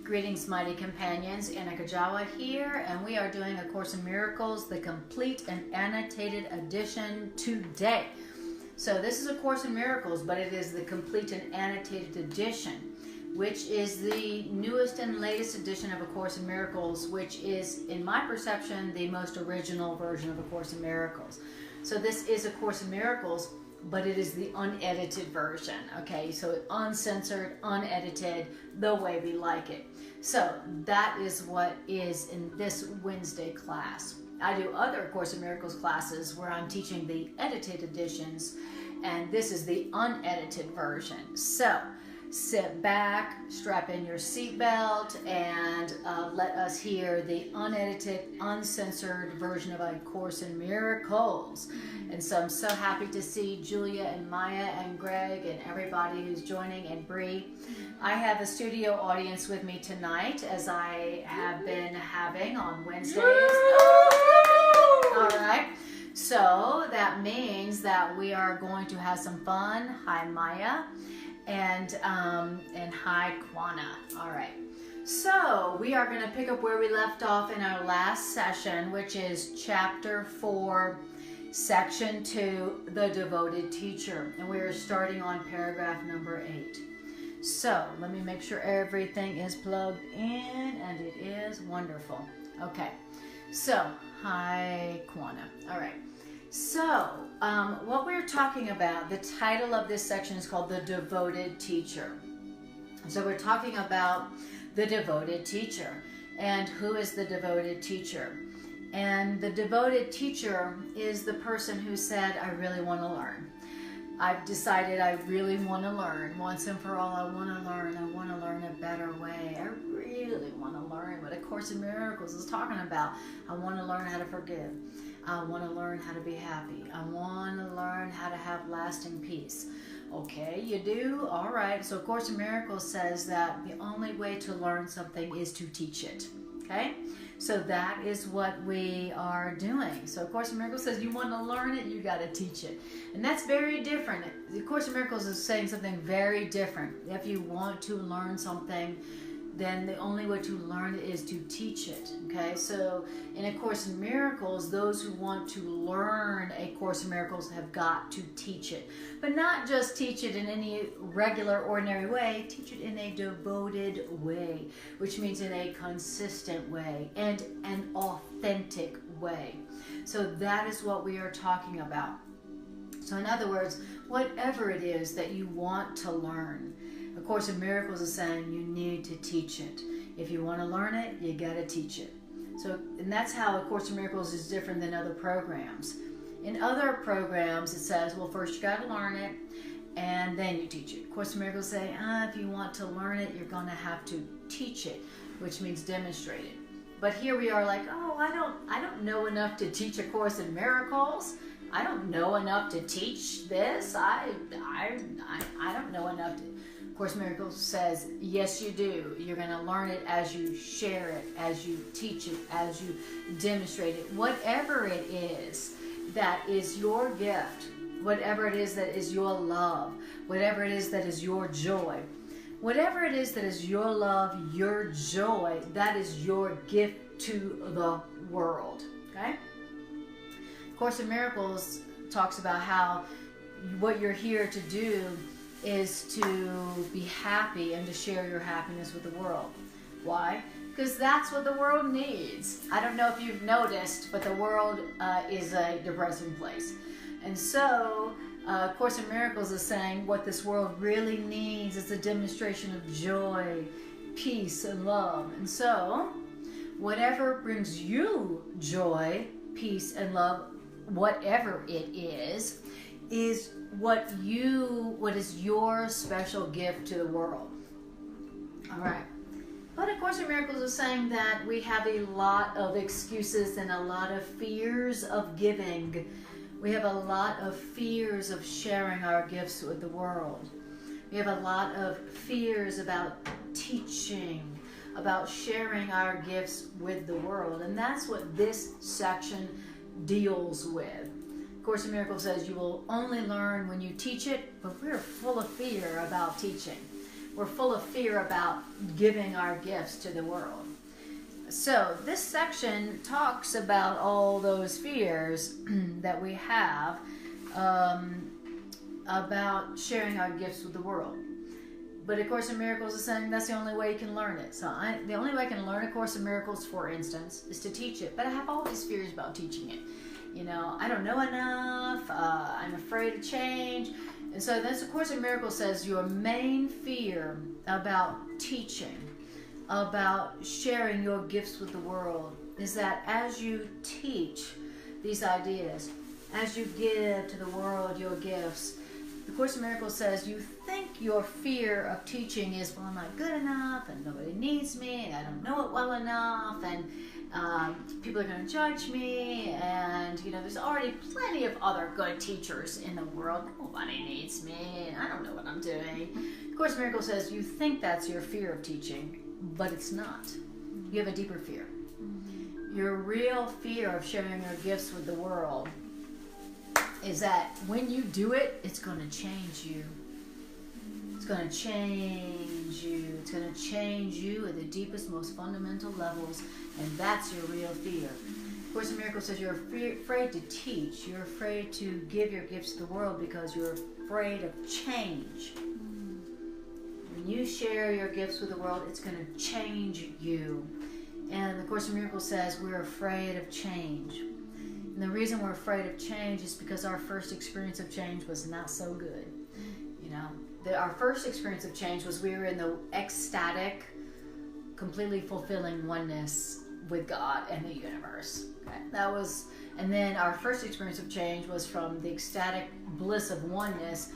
Greetings, mighty companions. Anna Kujawa here, and we are doing A Course in Miracles, the Complete and Annotated Edition today. So this is A Course in Miracles, but it is the Complete and Annotated Edition, which is the newest and latest edition of A Course in Miracles, which is, in my perception, the most original version of A Course in Miracles. So this is A Course in Miracles, but it is the unedited version, okay? So uncensored, unedited, the way we like it. So that is what is in this Wednesday class. I do other Course in Miracles classes where I'm teaching the edited editions, and this is the unedited version. So sit back, strap in your seatbelt, and let us hear the unedited, uncensored version of A Course in Miracles. And so I'm so happy to see Julia and Maya and Greg and everybody who's joining, and Bree. I have a studio audience with me tonight, as I have been having on Wednesdays. All right. So that means that we are going to have some fun. Hi, Maya. And hi, Kwana. All right. So we are going to pick up where we left off in our last session, which is Chapter 4, Section 2, The Devoted Teacher. And we are starting on paragraph number 8. So let me make sure everything is plugged in, and it is wonderful. Okay. So, hi, Kwana. All right. So, what we're talking about, the title of this section is called The Devoted Teacher. So we're talking about the devoted teacher. And who is the devoted teacher? And the devoted teacher is the person who said, I really want to learn. I've decided I really want to learn. Once and for all, I want to learn. I want to learn a better way. I really want to learn what A Course in Miracles is talking about. I want to learn how to forgive. I want to learn how to be happy. I want to learn how to have lasting peace. Okay, you do? All right. So A Course in Miracles says that the only way to learn something is to teach it. Okay? So that is what we are doing. So A Course in Miracles says you want to learn it, you got to teach it. And that's very different. The Course in Miracles is saying something very different. If you want to learn something, then the only way to learn it is to teach it, okay? So in A Course in Miracles, those who want to learn A Course in Miracles have got to teach it. But not just teach it in any regular, ordinary way, teach it in a devoted way, which means in a consistent way and an authentic way. So that is what we are talking about. So in other words, whatever it is that you want to learn, A Course in Miracles is saying you need to teach it. If you want to learn it, you got to teach it. So, and that's how A Course in Miracles is different than other programs. In other programs, it says, well, first you got to learn it, and then you teach it. A Course in Miracles say, if you want to learn it, you're going to have to teach it, which means demonstrate it. But here we are like, oh, I don't know enough to teach A Course in Miracles. I don't know enough to teach this. I don't know enough to. Course in Miracles says, yes, you do. You're going to learn it as you share it, as you teach it, as you demonstrate it. Whatever it is that is your gift, whatever it is that is your love, whatever it is that is your joy, whatever it is that is your love, your joy, that is your gift to the world. Okay? Course in Miracles talks about how what you're here to do is to be happy and to share your happiness with the world. Why? Because that's what the world needs. I don't know if you've noticed, but the world is a depressing place. And so, Course in Miracles is saying what this world really needs is a demonstration of joy, peace, and love. And so, whatever brings you joy, peace, and love, whatever it is what is your special gift to the world. All right. But A Course in Miracles is saying that we have a lot of excuses and a lot of fears of giving. We have a lot of fears of sharing our gifts with the world. We have a lot of fears about teaching, about sharing our gifts with the world. And that's what this section deals with. Course in Miracles says you will only learn when you teach it, but we're full of fear about teaching. we're full of fear about giving our gifts to the world. So this section talks about all those fears that we have about sharing our gifts with the world. But A Course in Miracles is saying that's the only way you can learn it. So the only way I can learn A Course in Miracles, for instance, is to teach it. But I have all these fears about teaching it. You know, I don't know enough. I'm afraid of change. And so this A Course in Miracles says your main fear about teaching, about sharing your gifts with the world, is that as you teach these ideas, as you give to the world your gifts, the Course in Miracles says you think your fear of teaching is, well, I'm not good enough, and nobody needs me, and I don't know it well enough, and people are going to judge me, and you know, there's already plenty of other good teachers in the world. Nobody needs me, and I don't know what I'm doing. The Course in Miracles says you think that's your fear of teaching, but it's not. You have a deeper fear. Your real fear of sharing your gifts with the world is that when you do it, it's going to change you. It's going to change you. It's going to change you at the deepest, most fundamental levels, and that's your real fear. Of Course in Miracles says you're afraid to teach. You're afraid to give your gifts to the world because you're afraid of change. When you share your gifts with the world, it's going to change you. And the Course in Miracles says we're afraid of change. And the reason we're afraid of change is because our first experience of change was not so good. You know, our first experience of change was we were in the ecstatic, completely fulfilling oneness with God and the universe. Okay? That was, and then our first experience of change was from the ecstatic bliss of oneness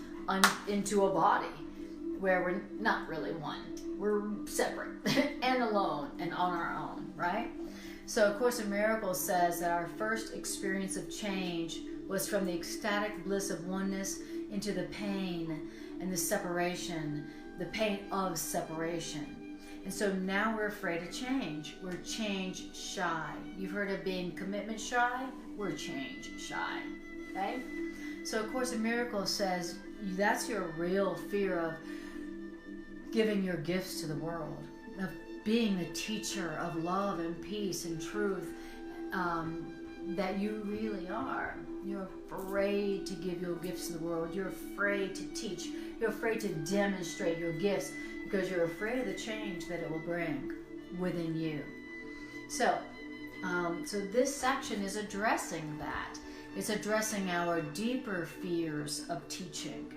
into a body where we're not really one. We're separate and alone and on our own, right? So A Course in Miracles says that our first experience of change was from the ecstatic bliss of oneness into the pain and the separation, the pain of separation. And so now we're afraid of change. We're change shy. You've heard of being commitment shy? We're change shy, okay? So A Course in Miracles says that's your real fear of giving your gifts to the world, of being the teacher of love and peace and truth that you really are. You're afraid to give your gifts to the world. You're afraid to teach. You're afraid to demonstrate your gifts because you're afraid of the change that it will bring within you. So this section is addressing that. It's addressing our deeper fears of teaching.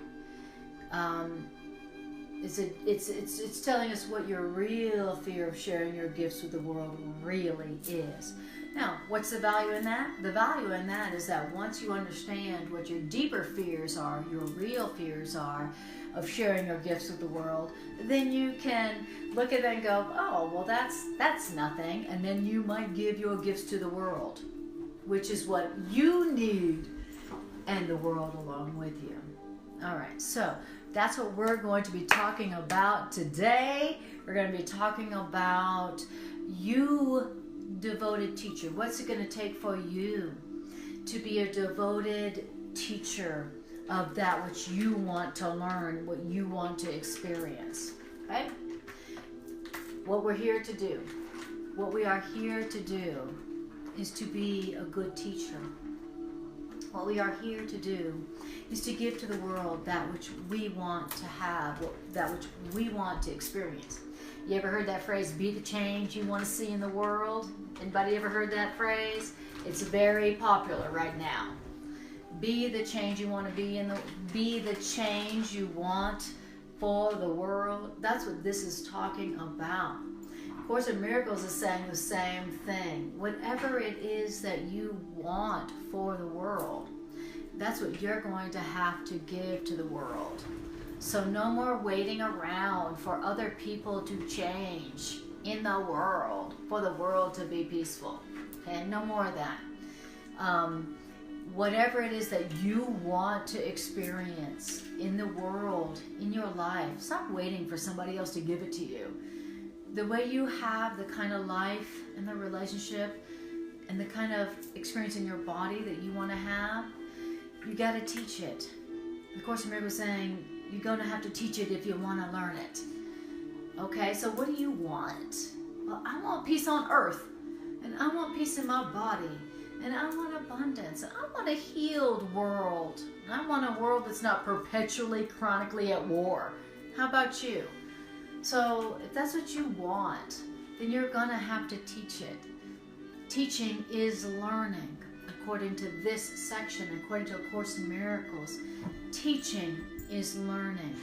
It's telling us what your real fear of sharing your gifts with the world really is. Now, what's the value in that? The value in that is that once you understand what your deeper fears are, your real fears are of sharing your gifts with the world, then you can look at it and go, oh, well, that's nothing. And then you might give your gifts to the world, which is what you need, and the world along with you. All right, so that's what we're going to be talking about today. We're going to be talking about you, devoted teacher. What's it going to take for you to be a devoted teacher of that which you want to learn, what you want to experience? Okay? What we're here to do, what we are here to do is to be a good teacher. What we are here to do is to give to the world that which we want to have, that which we want to experience. You ever heard that phrase, be the change you want to see in the world? Anybody ever heard that phrase? It's very popular right now. Be the change you want to be the change you want for the world. That's what this is talking about. Course in Miracles is saying the same thing. Whatever it is that you want for the world, that's what you're going to have to give to the world. So no more waiting around for other people to change in the world, for the world to be peaceful. Okay, no more of that. Whatever it is that you want to experience in the world, in your life, stop waiting for somebody else to give it to you. The way you have the kind of life and the relationship and the kind of experience in your body that you want to have, you got to teach it. The Course in Miracles is saying you're going to have to teach it if you want to learn it. Okay, so what do you want? Well, I want peace on earth, and I want peace in my body, and I want abundance, and I want a healed world. I want a world that's not perpetually, chronically at war. How about you? So if that's what you want, then you're gonna have to teach it. Teaching is learning, according to this section, according to A Course in Miracles. Teaching is learning.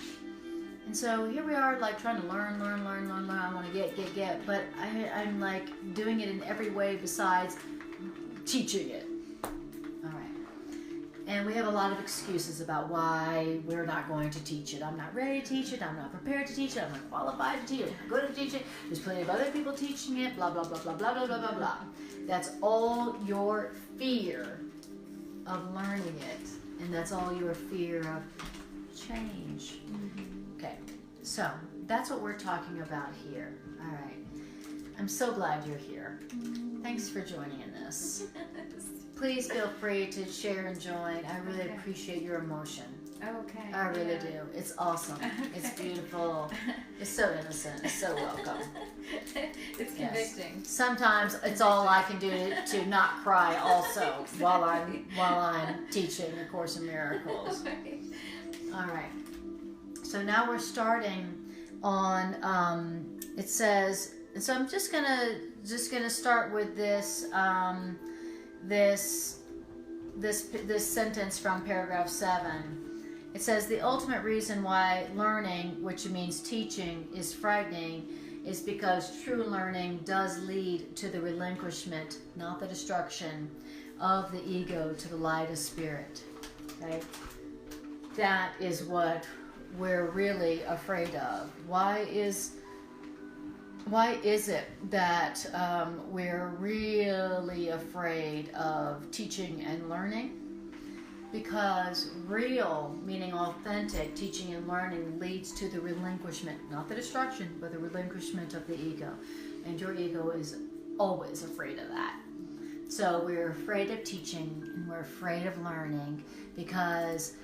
And so here we are, like trying to learn. I want to get, but I'm like doing it in every way besides teaching it. All right. And we have a lot of excuses about why we're not going to teach it. I'm not ready to teach it. I'm not prepared to teach it. I'm not qualified to teach it. I'm not good to teach it. There's plenty of other people teaching it. Blah, blah, blah, blah, blah, blah, blah, blah, blah. That's all your fear of learning it. And that's all your fear of change. Okay, so that's what we're talking about here. All right. I'm so glad you're here. Thanks for joining in this. Please feel free to share and join. I really appreciate your emotion. Okay. I really do. It's awesome. It's beautiful. It's so innocent. It's so welcome. It's convicting. Yes. Sometimes it's all I can do to not cry also while I'm teaching A Course in Miracles. All right. So now we're starting on it says, so I'm just gonna start with this this sentence from paragraph 7. It says, the ultimate reason why learning, which means teaching, is frightening is because true learning does lead to the relinquishment, not the destruction, of the ego to the light of spirit. Okay? That is what we're really afraid of. Why is it that we're really afraid of teaching and learning? Because real, meaning authentic, teaching and learning leads to the relinquishment, not the destruction, but the relinquishment of the ego. And your ego is always afraid of that. So we're afraid of teaching and we're afraid of learning because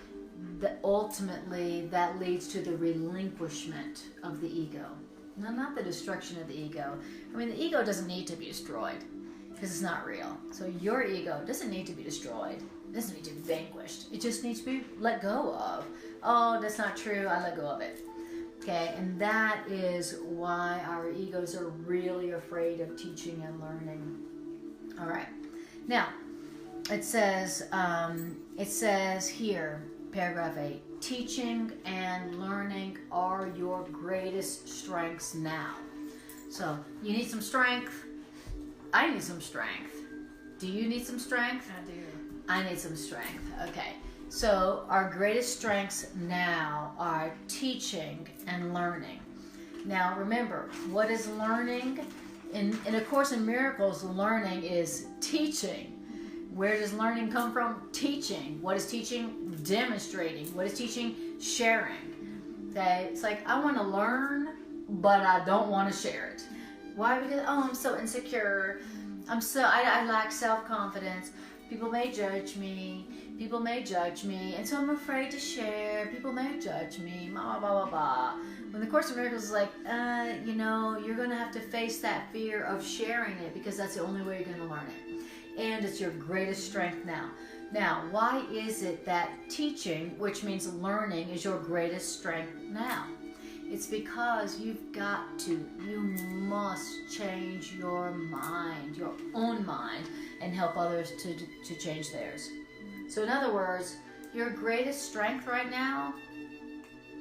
ultimately that leads to the relinquishment of the ego. No, not the destruction of the ego. I mean, the ego doesn't need to be destroyed because it's not real. So your ego doesn't need to be destroyed. It doesn't need to be vanquished. It just needs to be let go of. Oh, that's not true. I let go of it. Okay, and that is why our egos are really afraid of teaching and learning. All right. Now, it says here, paragraph 8, teaching and learning are your greatest strengths now. So you need some strength. I need some strength. Do you need some strength? I do. I need some strength. Okay. So our greatest strengths now are teaching and learning. Now remember, what is learning? In A Course in Miracles, learning is teaching. Where does learning come from? Teaching. What is teaching? Demonstrating. What is teaching? Sharing. Okay? It's like, I want to learn, but I don't want to share it. Why? Because, I'm so insecure. I lack self-confidence. People may judge me. People may judge me. And so I'm afraid to share. People may judge me. Blah, blah, blah, blah. When the Course in Miracles is like, you're going to have to face that fear of sharing it because that's the only way you're going to learn it. And it's your greatest strength now. Now, why is it that teaching, which means learning, is your greatest strength now? It's because you must change your mind, your own mind, and help others to change theirs. So in other words, your greatest strength right now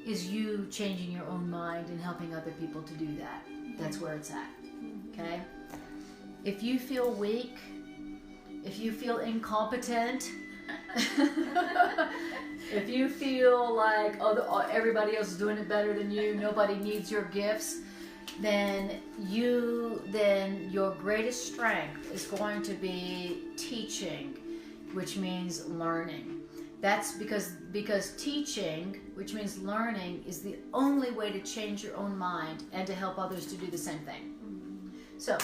is you changing your own mind and helping other people to do that. That's where it's at, okay? If you feel weak, if you feel incompetent, if you feel like everybody else is doing it better than you, nobody needs your gifts, then your greatest strength is going to be teaching, which means learning. That's because teaching, which means learning, is the only way to change your own mind and to help others to do the same thing. So,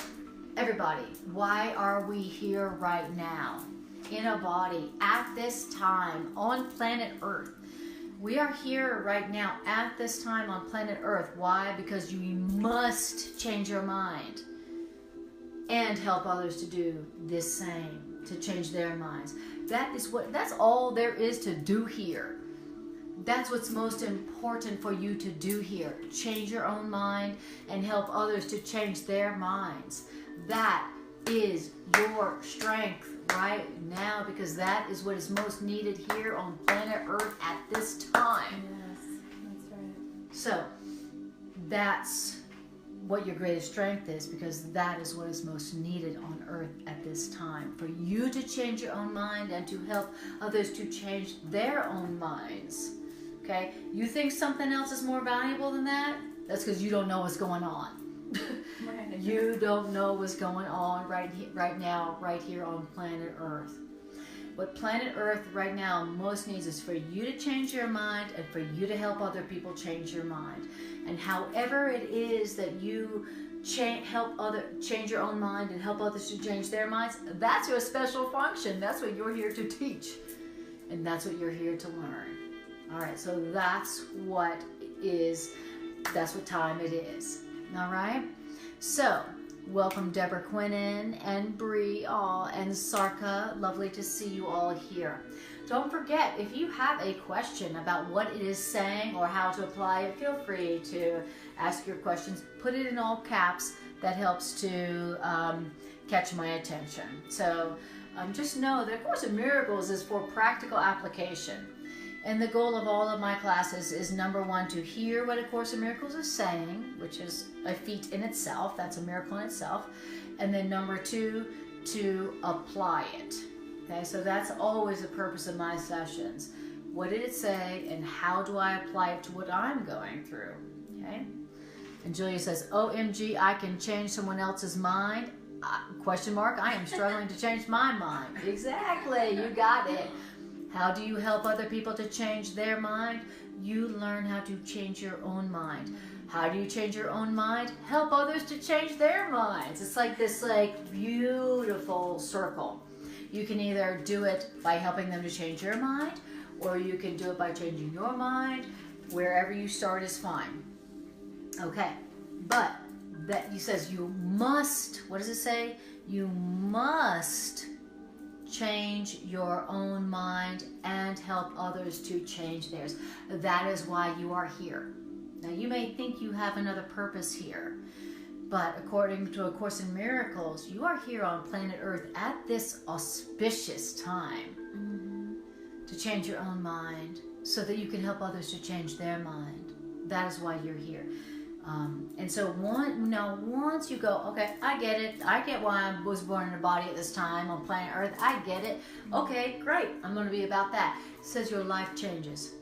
everybody, why are we here right now? In a body, at this time, on planet Earth? We are here right now at this time on planet Earth. Why? Because you must change your mind and help others to do this same, to change their minds. That's all there is to do here. That's what's most important for you to do here. Change your own mind and help others to change their minds. That is your strength right now, because that is what is most needed here on planet Earth at this time. Yes, that's right. So that's what your greatest strength is, because that is what is most needed on Earth at this time. For you to change your own mind and to help others to change their own minds. Okay? You think something else is more valuable than that? That's because you don't know what's going on. Right. You don't know what's going on right now, right here on planet Earth. What planet Earth right now most needs is for you to change your mind and for you to help other people change your mind. And however it is that you change your own mind and help others to change their minds, that's your special function. That's what you're here to teach. And that's what you're here to learn. All right, so that's what time it is. All right? So, welcome Deborah Quinnen and Bree and Sarka. Lovely to see you all here. Don't forget, if you have a question about what it is saying or how to apply it, feel free to ask your questions. Put it in all caps. That helps to catch my attention. So, just know that A Course in Miracles is for practical application. And the goal of all of my classes is, number one, to hear what A Course in Miracles is saying, which is a feat in itself. That's a miracle in itself. And then number two, to apply it. Okay, so that's always the purpose of my sessions. What did it say, and how do I apply it to what I'm going through? Okay. And Julia says, OMG, I can change someone else's mind? Question mark, I am struggling to change my mind. Exactly, you got it. How do you help other people to change their mind? You learn how to change your own mind. How do you change your own mind? Help others to change their minds. It's like this beautiful circle. You can either do it by helping them to change your mind, or you can do it by changing your mind. Wherever you start is fine. Okay, but he says you must, what does it say? You must change your own mind and help others to change theirs. That is why you are here. Now you may think you have another purpose here, but according to A Course in Miracles, you are here on planet Earth at this auspicious time to change your own mind so that you can help others to change their mind. That is why you're here. And so once you go, okay, I get it. I get why I was born in a body at this time on planet Earth. I get it. Okay, great. I'm going to be about that. It says your life changes.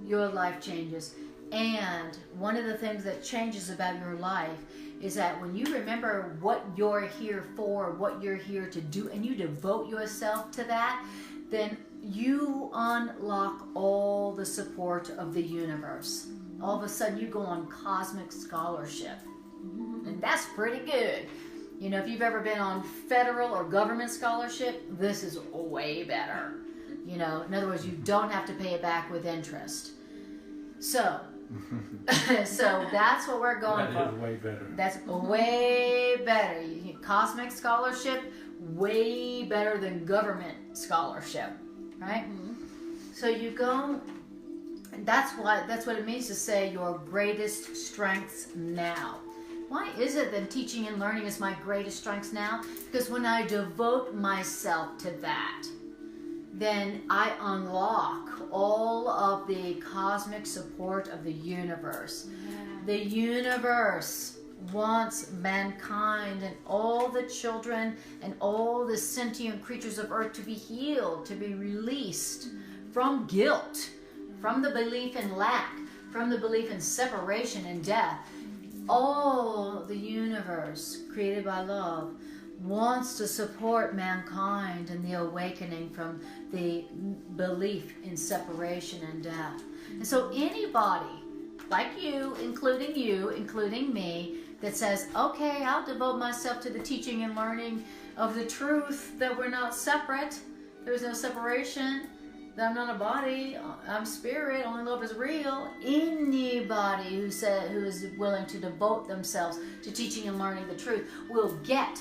Your life changes. And one of the things that changes about your life is that when you remember what you're here for, what you're here to do, and you devote yourself to that, then you unlock all the support of the universe. All of a sudden you go on cosmic scholarship. And that's pretty good. You know, if you've ever been on federal or government scholarship, this is way better. You know, in other words, you don't have to pay it back with interest. So that's what we're going for. That is way better. That's way better. Cosmic scholarship, way better than government scholarship, right? So you go. And that's what it means to say your greatest strengths now. Why is it that teaching and learning is my greatest strengths now? Because when I devote myself to that, then I unlock all of the cosmic support of the universe. Yeah. The universe wants mankind and all the children and all the sentient creatures of Earth to be healed, to be released from guilt, from the belief in lack, from the belief in separation and death. All the universe, created by love, wants to support mankind in the awakening from the belief in separation and death. And so anybody, like you, including me, that says, okay, I'll devote myself to the teaching and learning of the truth that we're not separate, there's no separation, that I'm not a body, I'm spirit, only love is real. Anybody who is willing to devote themselves to teaching and learning the truth will get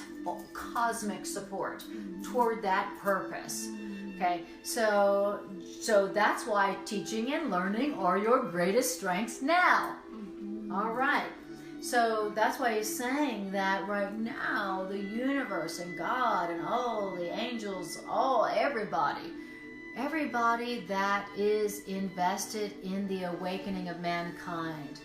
cosmic support toward that purpose. Okay, so that's why teaching and learning are your greatest strengths now. All right. So that's why he's saying that right now, the universe and God and all the angels, everybody that is invested in the awakening of mankind,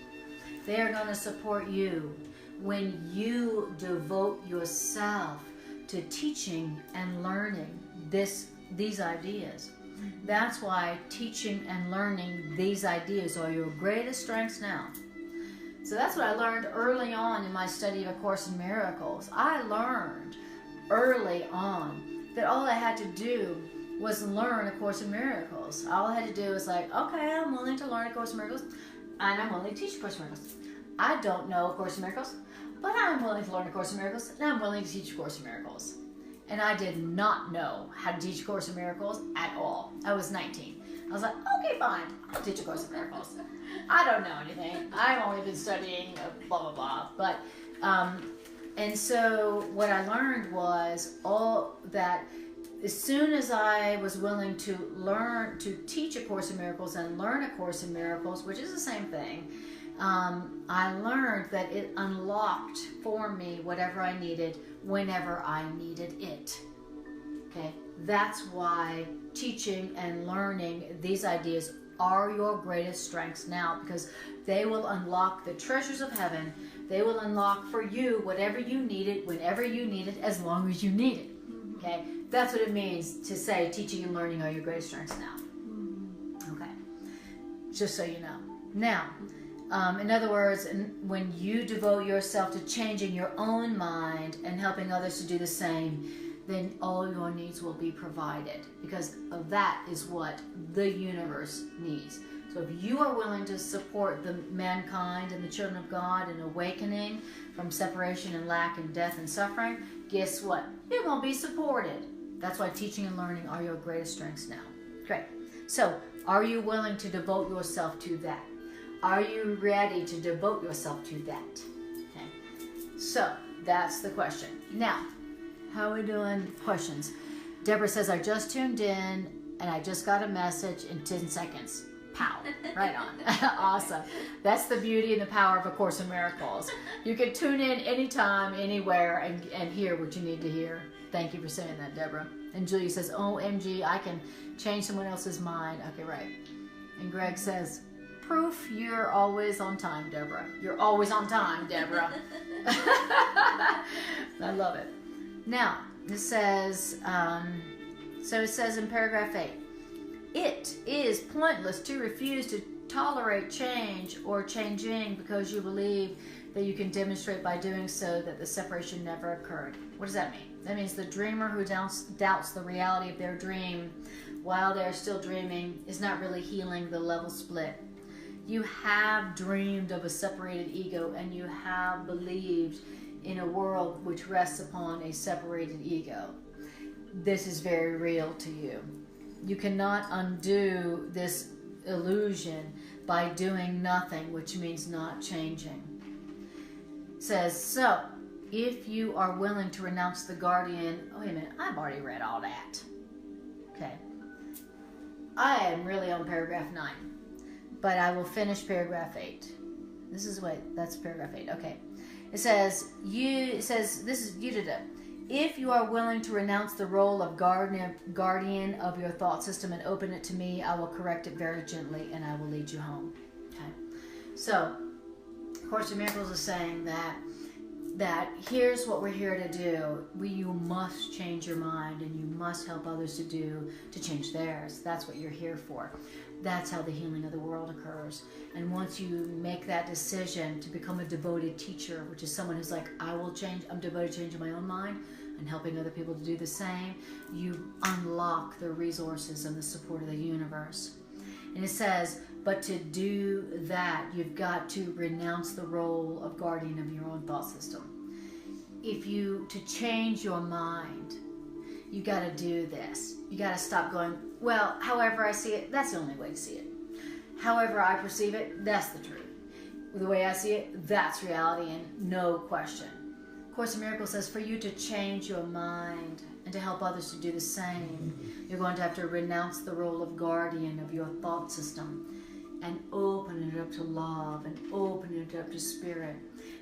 they are going to support you when you devote yourself to teaching and learning these ideas. That's why teaching and learning these ideas are your greatest strengths now. So that's what I learned early on in my study of A Course in Miracles. I learned early on that all I had to do was learn A Course in Miracles. All I had to do was like, okay, I'm willing to learn A Course in Miracles, and I'm willing to teach A Course in Miracles. I don't know A Course in Miracles, but I'm willing to learn A Course in Miracles, and I'm willing to teach A Course in Miracles. And I did not know how to teach A Course in Miracles at all. I was 19. I was like, okay, fine, I'll teach A Course in Miracles. I don't know anything. I've only been studying blah, blah, blah. But, and so what I learned was all that as soon as I was willing to learn to teach A Course in Miracles and learn A Course in Miracles, which is the same thing, I learned that it unlocked for me whatever I needed whenever I needed it. Okay, that's why teaching and learning these ideas are your greatest strengths now, because they will unlock the treasures of heaven. They will unlock for you whatever you needed, whenever you need it, as long as you need it. Okay, that's what it means to say teaching and learning are your greatest strengths now. Okay, just so you know. Now, in other words, when you devote yourself to changing your own mind and helping others to do the same, then all your needs will be provided, because of that is what the universe needs. So if you are willing to support the mankind and the children of God in awakening from separation and lack and death and suffering, guess what? You're going to be supported. That's why teaching and learning are your greatest strengths now. Great. So are you willing to devote yourself to that? Are you ready to devote yourself to that? Okay. So that's the question. Now, how are we doing? Questions. Deborah says, I just tuned in and I just got a message in 10 seconds. Pow. Right on. Awesome. That's the beauty and the power of A Course in Miracles. You can tune in anytime, anywhere, and hear what you need to hear. Thank you for saying that, Deborah. And Julia says, OMG, I can change someone else's mind. Okay, right. And Greg says, proof you're always on time, Deborah. You're always on time, Deborah. I love it. Now, it says, so it says in paragraph 8, it is pointless to refuse to tolerate change or changing because you believe that you can demonstrate by doing so that the separation never occurred. What does that mean? That means the dreamer who doubts the reality of their dream while they're still dreaming is not really healing the level split. You have dreamed of a separated ego, and you have believed in a world which rests upon a separated ego. This is very real to you. You cannot undo this illusion by doing nothing, which means not changing. It says, so, if you are willing to renounce the guardian... Oh, wait a minute, I've already read all that. Okay. I am really on paragraph 9. But I will finish paragraph 8. That's paragraph 8. Okay. It says, if you are willing to renounce the role of guardian of your thought system and open it to me, I will correct it very gently and I will lead you home. Okay. So, A Course in Miracles is saying that here's what we're here to do. You must change your mind, and you must help others to change theirs. That's what you're here for. That's how the healing of the world occurs. And once you make that decision to become a devoted teacher, which is someone who's like, I'm devoted to changing my own mind and helping other people to do the same, you unlock the resources and the support of the universe. And it says, but to do that, you've got to renounce the role of guardian of your own thought system. To change your mind, You got to do this. You got to stop going, well, however I see it, that's the only way to see it. However I perceive it, that's the truth. The way I see it, that's reality, and no question. Course in Miracles says for you to change your mind and to help others to do the same, you're going to have to renounce the role of guardian of your thought system and open it up to love and open it up to spirit.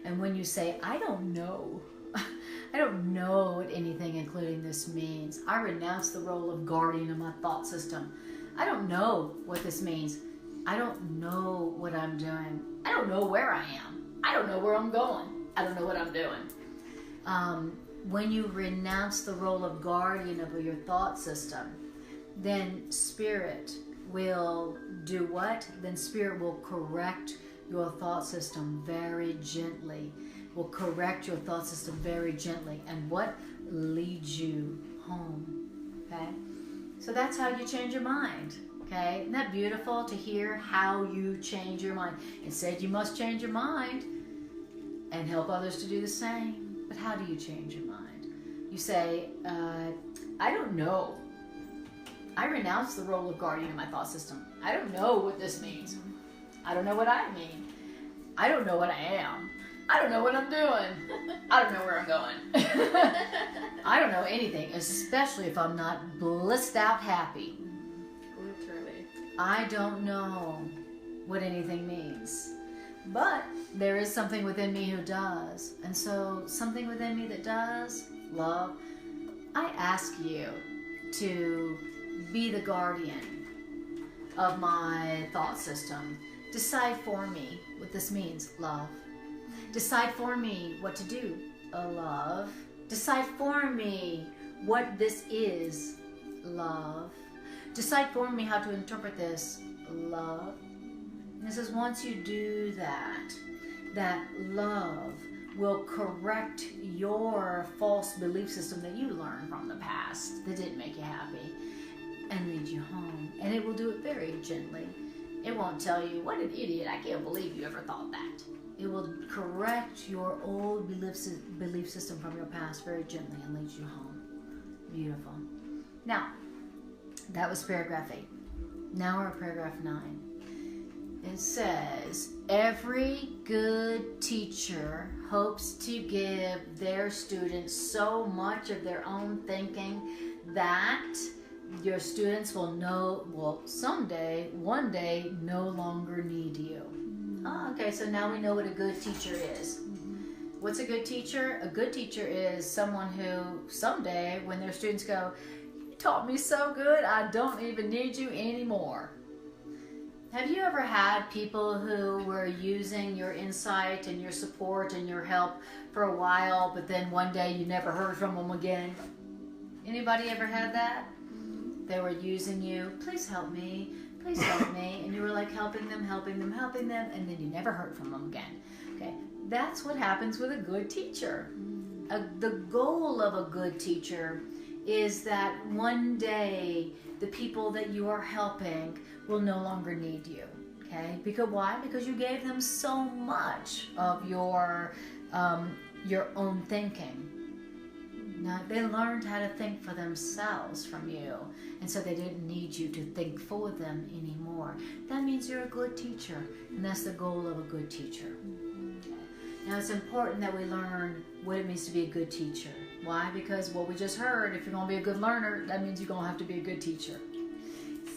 And when you say, I don't know, I don't know what anything including this means. I renounce the role of guardian of my thought system. I don't know what this means. I don't know what I'm doing. I don't know where I am. I don't know where I'm going. I don't know what I'm doing. When you renounce the role of guardian of your thought system, then Spirit will do what? Then Spirit will correct your thought system very gently. Will correct your thought system very gently. And what? Leads you home. Okay? So that's how you change your mind. Okay? Isn't that beautiful to hear how you change your mind? It said you must change your mind and help others to do the same. But how do you change your mind? You say, I don't know. I renounce the role of guardian in my thought system. I don't know what this means. I don't know what I mean. I don't know what I am. I don't know what I'm doing. I don't know where I'm going. I don't know anything, especially if I'm not blissed out happy. Literally. I don't know what anything means. But there is something within me who does. And so something within me that does, love, I ask you to be the guardian of my thought system. Decide for me what this means, love. Decide for me what to do, love. Decide for me what this is, love. Decide for me how to interpret this, love. And it says once you do that, that love will correct your false belief system that you learned from the past that didn't make you happy and lead you home. And it will do it very gently. It won't tell you, what an idiot, I can't believe you ever thought that. It will correct your old belief system from your past very gently and lead you home. Beautiful. Now, that was paragraph 8. Now we're at paragraph 9. It says, every good teacher hopes to give their students so much of their own thinking that your students will someday, one day, no longer need you. Oh, okay, so now we know what a good teacher is. What's a good teacher? A good teacher is someone who someday, when their students go, you taught me so good, I don't even need you anymore. Have you ever had people who were using your insight and your support and your help for a while, but then one day you never heard from them again? Anybody ever had that? They were using you, please help me, and you were like helping them, and then you never heard from them again. Okay, that's what happens with a good teacher. The goal of a good teacher is that one day the people that you are helping will no longer need you. Okay, because why? Because you gave them so much of your own thinking. Now, they learned how to think for themselves from you, and so they didn't need you to think for them anymore. That means you're a good teacher, and that's the goal of a good teacher. Okay. Now, it's important that we learn what it means to be a good teacher. Why? Because what we just heard, if you're going to be a good learner, that means you're going to have to be a good teacher.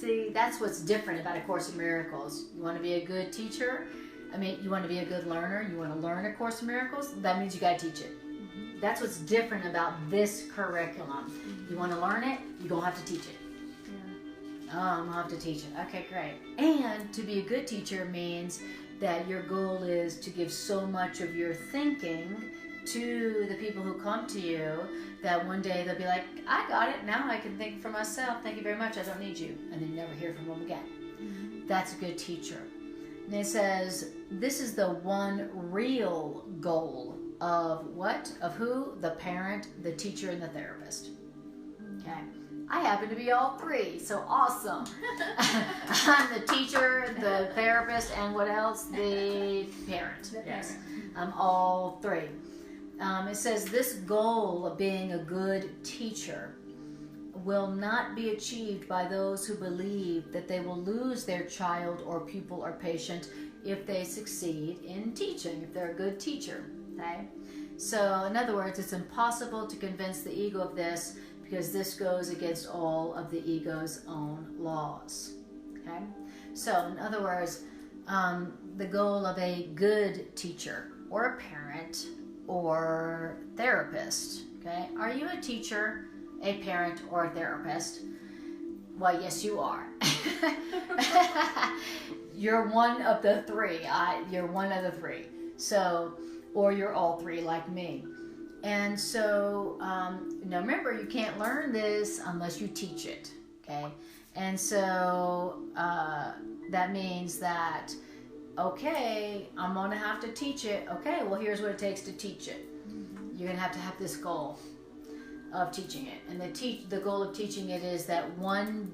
See, that's what's different about A Course in Miracles. You want to be a good teacher? You want to be a good learner? You want to learn A Course in Miracles? That means you got to teach it. That's what's different about this curriculum. You want to learn it, you're going to have to teach it. Yeah. Oh, I'm going to have to teach it. Okay, great. And to be a good teacher means that your goal is to give so much of your thinking to the people who come to you that one day they'll be like, I got it, now I can think for myself. Thank you very much, I don't need you. And then you never hear from them again. That's a good teacher. And it says, this is the one real goal of what? Of who? The parent, the teacher, and the therapist. Okay. I happen to be all three, so awesome. I'm the teacher, the therapist, and what else? The parent. Yes. I'm all three. It says this goal of being a good teacher will not be achieved by those who believe that they will lose their child or pupil or patient if they succeed in teaching, if they're a good teacher. Okay? So, in other words, it's impossible to convince the ego of this because this goes against all of the ego's own laws. Okay? So, in other words, the goal of a good teacher or a parent or therapist. Okay? Are you a teacher, a parent, or a therapist? Well, yes, you are. You're one of the three. You're one of the three. So, or you're all three like me. And so, now remember, you can't learn this unless you teach it. Okay? And so, that means that, okay, I'm going to have to teach it. Okay, well, here's what it takes to teach it. You're going to have this goal of teaching it. And the goal of teaching it is that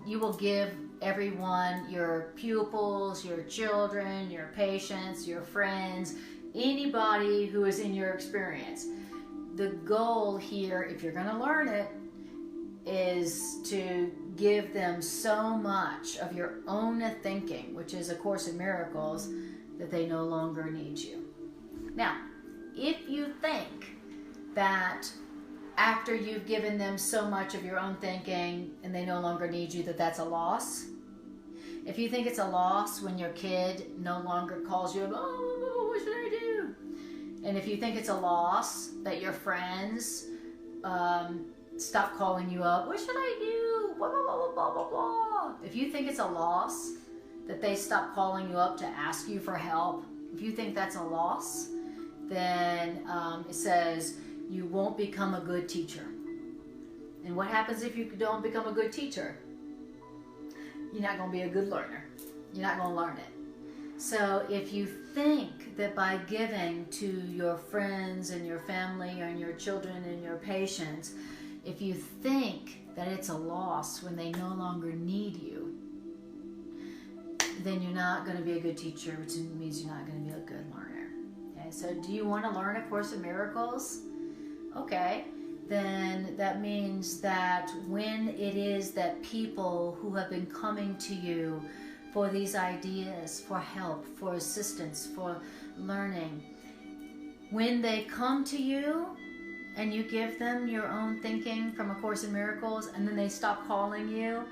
you will give everyone, your pupils, your children, your patients, your friends, anybody who is in your experience. The goal here, if you're going to learn it, is to give them so much of your own thinking, which is A Course in Miracles, that they no longer need you. Now, if you think that after you've given them so much of your own thinking and they no longer need you, that's a loss. If you think it's a loss when your kid no longer calls you, oh, what should I do? And if you think it's a loss that your friends stop calling you up, what should I do? Blah, blah, blah, blah, blah, blah. If you think it's a loss that they stop calling you up to ask you for help, if you think that's a loss, then it says you won't become a good teacher. And what happens if you don't become a good teacher? You're not going to be a good learner. You're not going to learn it. So if you think that by giving to your friends and your family and your children and your patients, if you think that it's a loss when they no longer need you, then you're not going to be a good teacher, which means you're not going to be a good learner. Okay, so do you want to learn A Course in Miracles? Okay, then that means that when it is that people who have been coming to you for these ideas, for help, for assistance, for learning, when they come to you and you give them your own thinking from A Course in Miracles and then they stop calling you,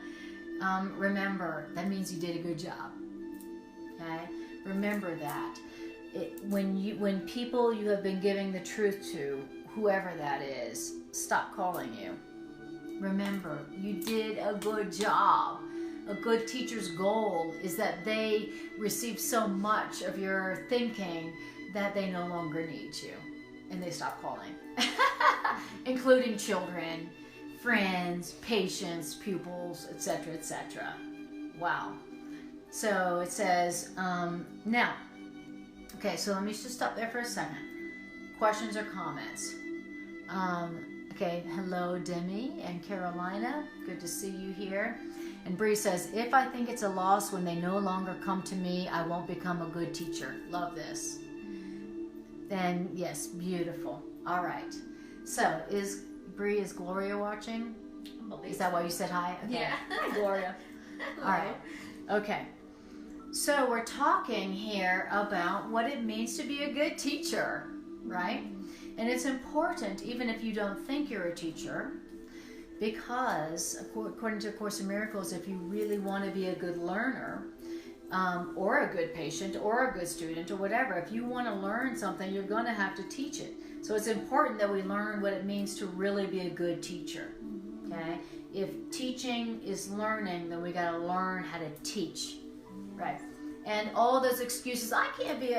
remember, that means you did a good job. Okay? Remember that. When people you have been giving the truth to, whoever that is, stop calling you, remember, you did a good job. A good teacher's goal is that they receive so much of your thinking that they no longer need you and they stop calling. Including children, friends, patients, pupils, etc., etc. Wow. So it says, now, okay, so let me just stop there for a second. Questions or comments? Okay, hello Demi and Carolina. Good to see you here. And Bree says, if I think it's a loss when they no longer come to me, I won't become a good teacher. Love this. Then, yes, beautiful. All right. So, Bree, is Gloria watching? Is that why you said hi? Okay. Yeah. Hi, Gloria. All right. Okay. So, we're talking here about what it means to be a good teacher, right? And it's important, even if you don't think you're a teacher, because according to A Course in Miracles, if you really want to be a good learner, or a good patient, or a good student, or whatever, if you want to learn something, you're going to have to teach it. So it's important that we learn what it means to really be a good teacher. Okay? If teaching is learning, then we got to learn how to teach, right? And all those excuses, I can't be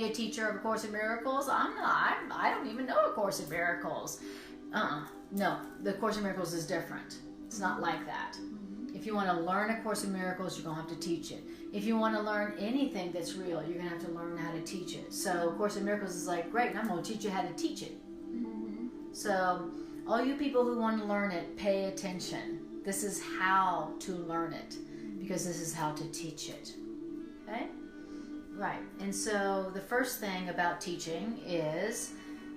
a teacher of A Course in Miracles. I don't even know A Course in Miracles. No, the Course in Miracles is different. It's not like that. If you want to learn A Course in Miracles, you're going to have to teach it. If you want to learn anything that's real, you're going to have to learn how to teach it. So A Course in Miracles is like, great, and I'm going to teach you how to teach it. So all you people who want to learn it, pay attention. This is how to learn it, because this is how to teach it. Okay? Right. And so the first thing about teaching is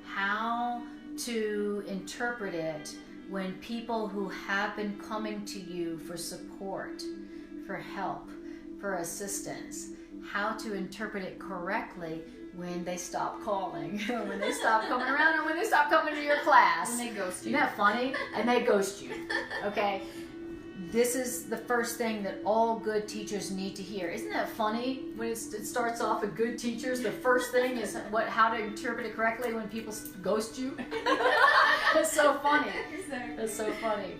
how to interpret it when people who have been coming to you for support, for help, for assistance, how to interpret it correctly when they stop calling, when they stop coming around, or when they stop coming to your class. When they ghost you. Isn't that funny? And they ghost you. Okay? This is the first thing that all good teachers need to hear. Isn't that funny? When it starts off with good teachers, the first thing is how to interpret it correctly when people ghost you. It's so funny. Exactly. It's so funny.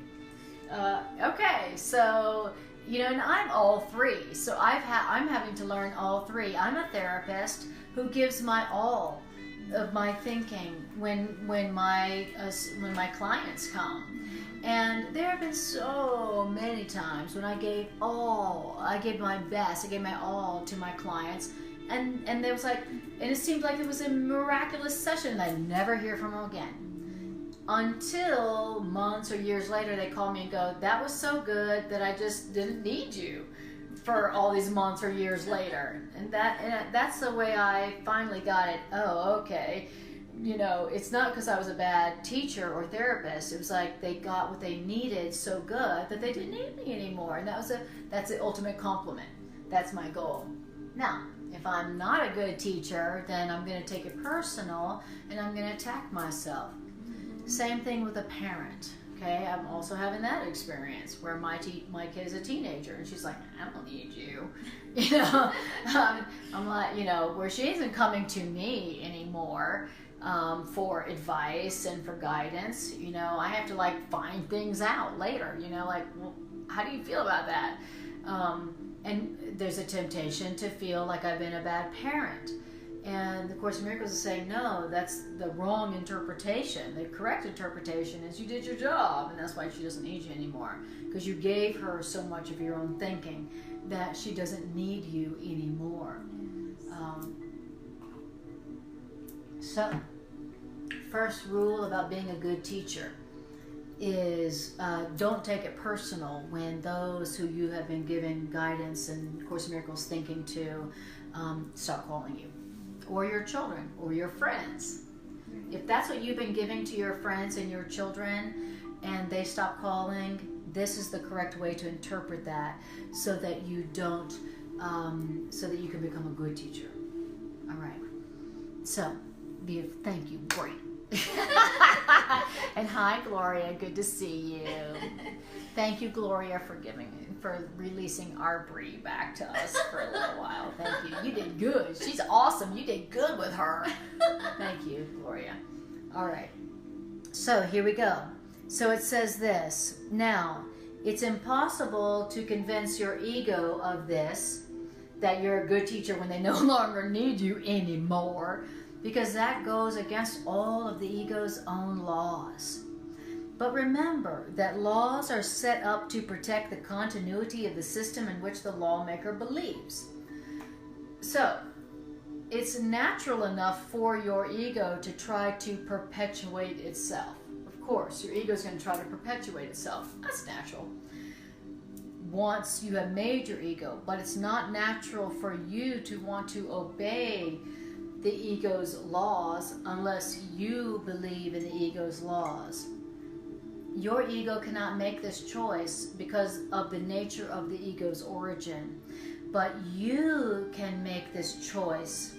Okay, so and I'm all three. So I'm having to learn all three. I'm a therapist who gives my all of my thinking when my clients come. And there have been so many times when I gave my best, I gave my all to my clients, and there was it seemed like it was a miraculous session. I'd never hear from them again. Until months or years later, they call me and go, "That was so good that I just didn't need you for all these months or years later." And that's the way I finally got it. Oh, okay. It's not because I was a bad teacher or therapist. It was like they got what they needed so good that they didn't need me anymore. And that's the ultimate compliment. That's my goal. Now, if I'm not a good teacher, then I'm going to take it personal and I'm going to attack myself. Same thing with a parent. Okay, I'm also having that experience where my kid is a teenager and she's like, "I don't need you." I'm like, where she isn't coming to me anymore for advice and for guidance. I have to find things out later. Well, how do you feel about that? And there's a temptation to feel like I've been a bad parent. And the Course in Miracles is saying, no, that's the wrong interpretation. The correct interpretation is you did your job, and that's why she doesn't need you anymore. Because you gave her so much of your own thinking that she doesn't need you anymore. So, first rule about being a good teacher is don't take it personal when those who you have been giving guidance and Course in Miracles thinking to stop calling you. Or your children, or your friends. If that's what you've been giving to your friends and your children, and they stop calling, this is the correct way to interpret that, so that you don't, so that you can become a good teacher. All right. So, thank you, Brie. And hi, Gloria. Good to see you. Thank you, Gloria, for releasing our Brie back to us for a little while. Thank you. You did good. She's awesome. You did good with her. Thank you, Gloria. All right. So here we go. So it says this. Now, it's impossible to convince your ego of this, that you're a good teacher when they no longer need you anymore, because that goes against all of the ego's own laws. But remember that laws are set up to protect the continuity of the system in which the lawmaker believes. So, it's natural enough for your ego to try to perpetuate itself. Of course, your ego is going to try to perpetuate itself. That's natural. Once you have made your ego, but it's not natural for you to want to obey the ego's laws unless you believe in the ego's laws. Your ego cannot make this choice because of the nature of the ego's origin, but you can make this choice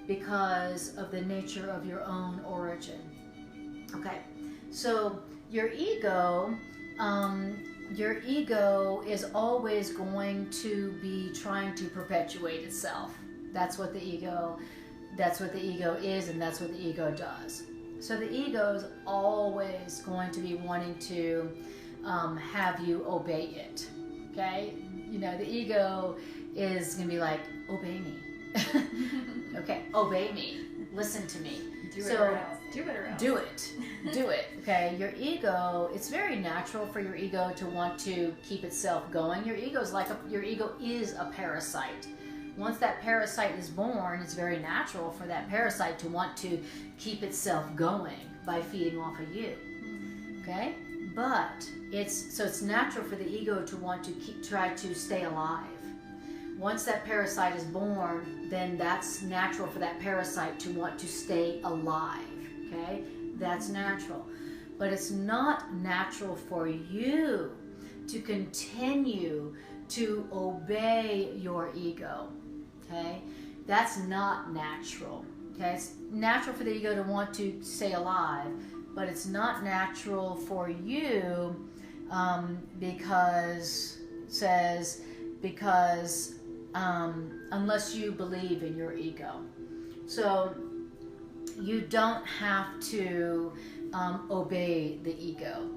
because of the nature of your own origin. Okay, so your ego is always going to be trying to perpetuate itself. That's what the ego is, and that's what the ego does. So the ego is always going to be wanting to have you obey it. Okay? The ego is going to be like, obey me. Okay, obey me. Listen to me. Do it or else. Do it or else. Do it. Do it. Okay? Your ego, it's very natural for your ego to want to keep itself going. Your ego is a parasite. Once that parasite is born, it's very natural for that parasite to want to keep itself going by feeding off of you. Okay? But it's natural for the ego to want to try to stay alive. Once that parasite is born, then that's natural for that parasite to want to stay alive. Okay? That's natural. but it's not natural for you to continue to obey your ego. Okay? That's not natural. Okay? It's natural for the ego to want to stay alive, but it's not natural for you because unless you believe in your ego. So you don't have to obey the ego.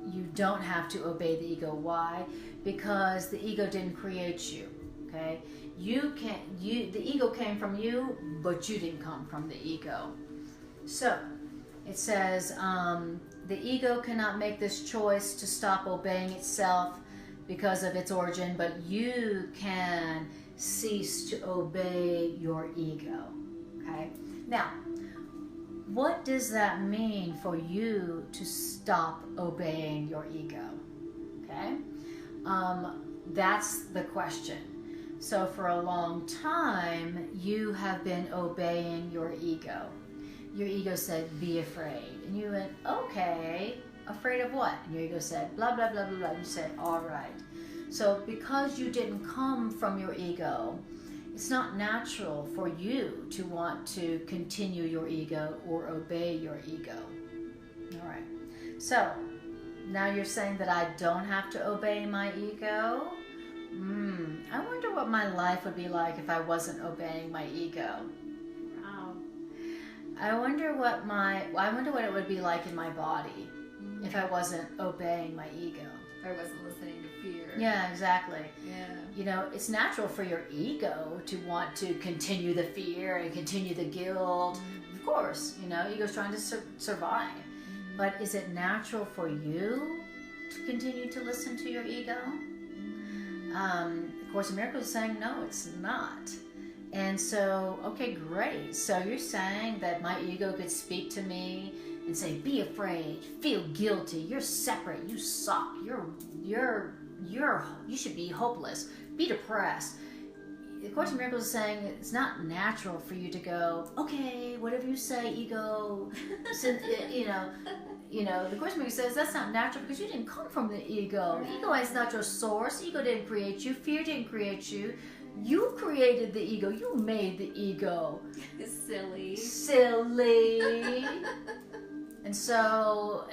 You don't have to obey the ego. Why? Because the ego didn't create you. Okay? The ego came from you, but you didn't come from the ego. So it says the ego cannot make this choice to stop obeying itself because of its origin, but you can cease to obey your ego. Okay? Now, what does that mean for you to stop obeying your ego? Okay? That's the question. So for a long time, you have been obeying your ego. Your ego said, be afraid. And you went, okay, afraid of what? And your ego said, blah, blah, blah, blah, blah. You said, all right. So because you didn't come from your ego, it's not natural for you to want to continue your ego or obey your ego. All right. So now you're saying that I don't have to obey my ego? I wonder what my life would be like if I wasn't obeying my ego. Wow. I wonder what it would be like in my body if I wasn't obeying my ego. If I wasn't listening to fear. Yeah, exactly. Yeah. You know, it's natural for your ego to want to continue the fear and continue the guilt. Of course, you know, ego's trying to survive. But is it natural for you to continue to listen to your ego? Of Course in Miracles is saying, no, it's not. And so, okay, great. So you're saying that my ego could speak to me and say, be afraid, feel guilty, you're separate, you suck, you should be hopeless, be depressed. The Course in Miracles is saying it's not natural for you to go, okay, whatever you say, ego. So, you know, the Course in Miracles says that's not natural because you didn't come from the ego. The ego is not your source. Ego didn't create you. Fear didn't create you. You created the ego. You made the ego. Silly. And so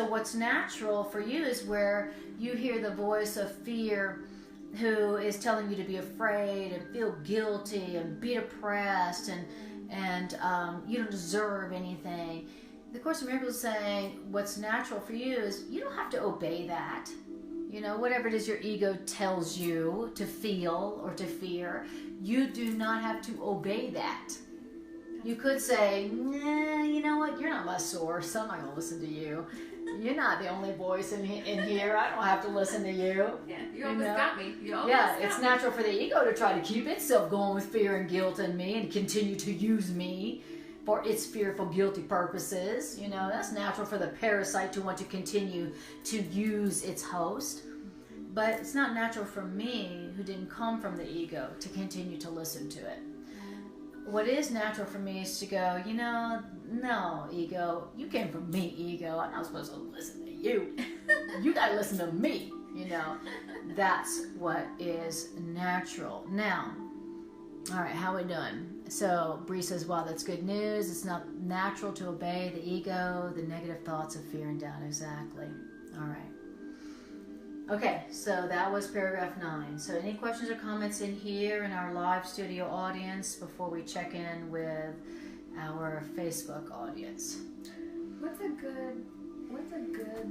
what's natural for you is where you hear the voice of fear who is telling you to be afraid and feel guilty and be depressed and you don't deserve anything. The Course in Miracles is saying what's natural for you is you don't have to obey that. You know, whatever it is your ego tells you to feel or to fear, you do not have to obey that. You could say, nah, you know what, you're not my source, I'm not going to listen to you. You're not the only voice in here, I don't have to listen to you. Yeah, you almost got me. It's natural for the ego to try to keep itself going with fear and guilt in me and continue to use me for its fearful, guilty purposes. You know, that's natural for the parasite to want to continue to use its host. But it's not natural for me, who didn't come from the ego, to continue to listen to it. What is natural for me is to go, you know, no, ego, you came from me, ego. I'm not supposed to listen to you. You gotta listen to me, you know. That's what is natural. Now, all right, how are we doing? So Bree says, wow, that's good news. It's not natural to obey the ego, the negative thoughts of fear and doubt. Exactly. All right. Okay, so that was paragraph 9. So any questions or comments in here in our live studio audience before we check in with our Facebook audience? What's a good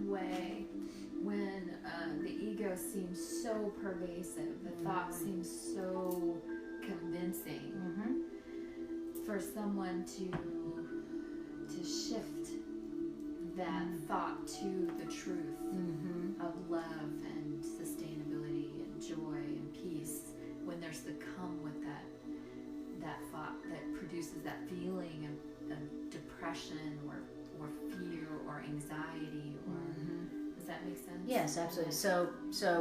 way when the ego seems so pervasive, the thought seems so convincing, for someone to shift that thought to the truth of love and sustainability and joy and peace, when they're succumb with that thought that produces that feeling of depression or fear or anxiety, or does that make sense? Yes, absolutely. So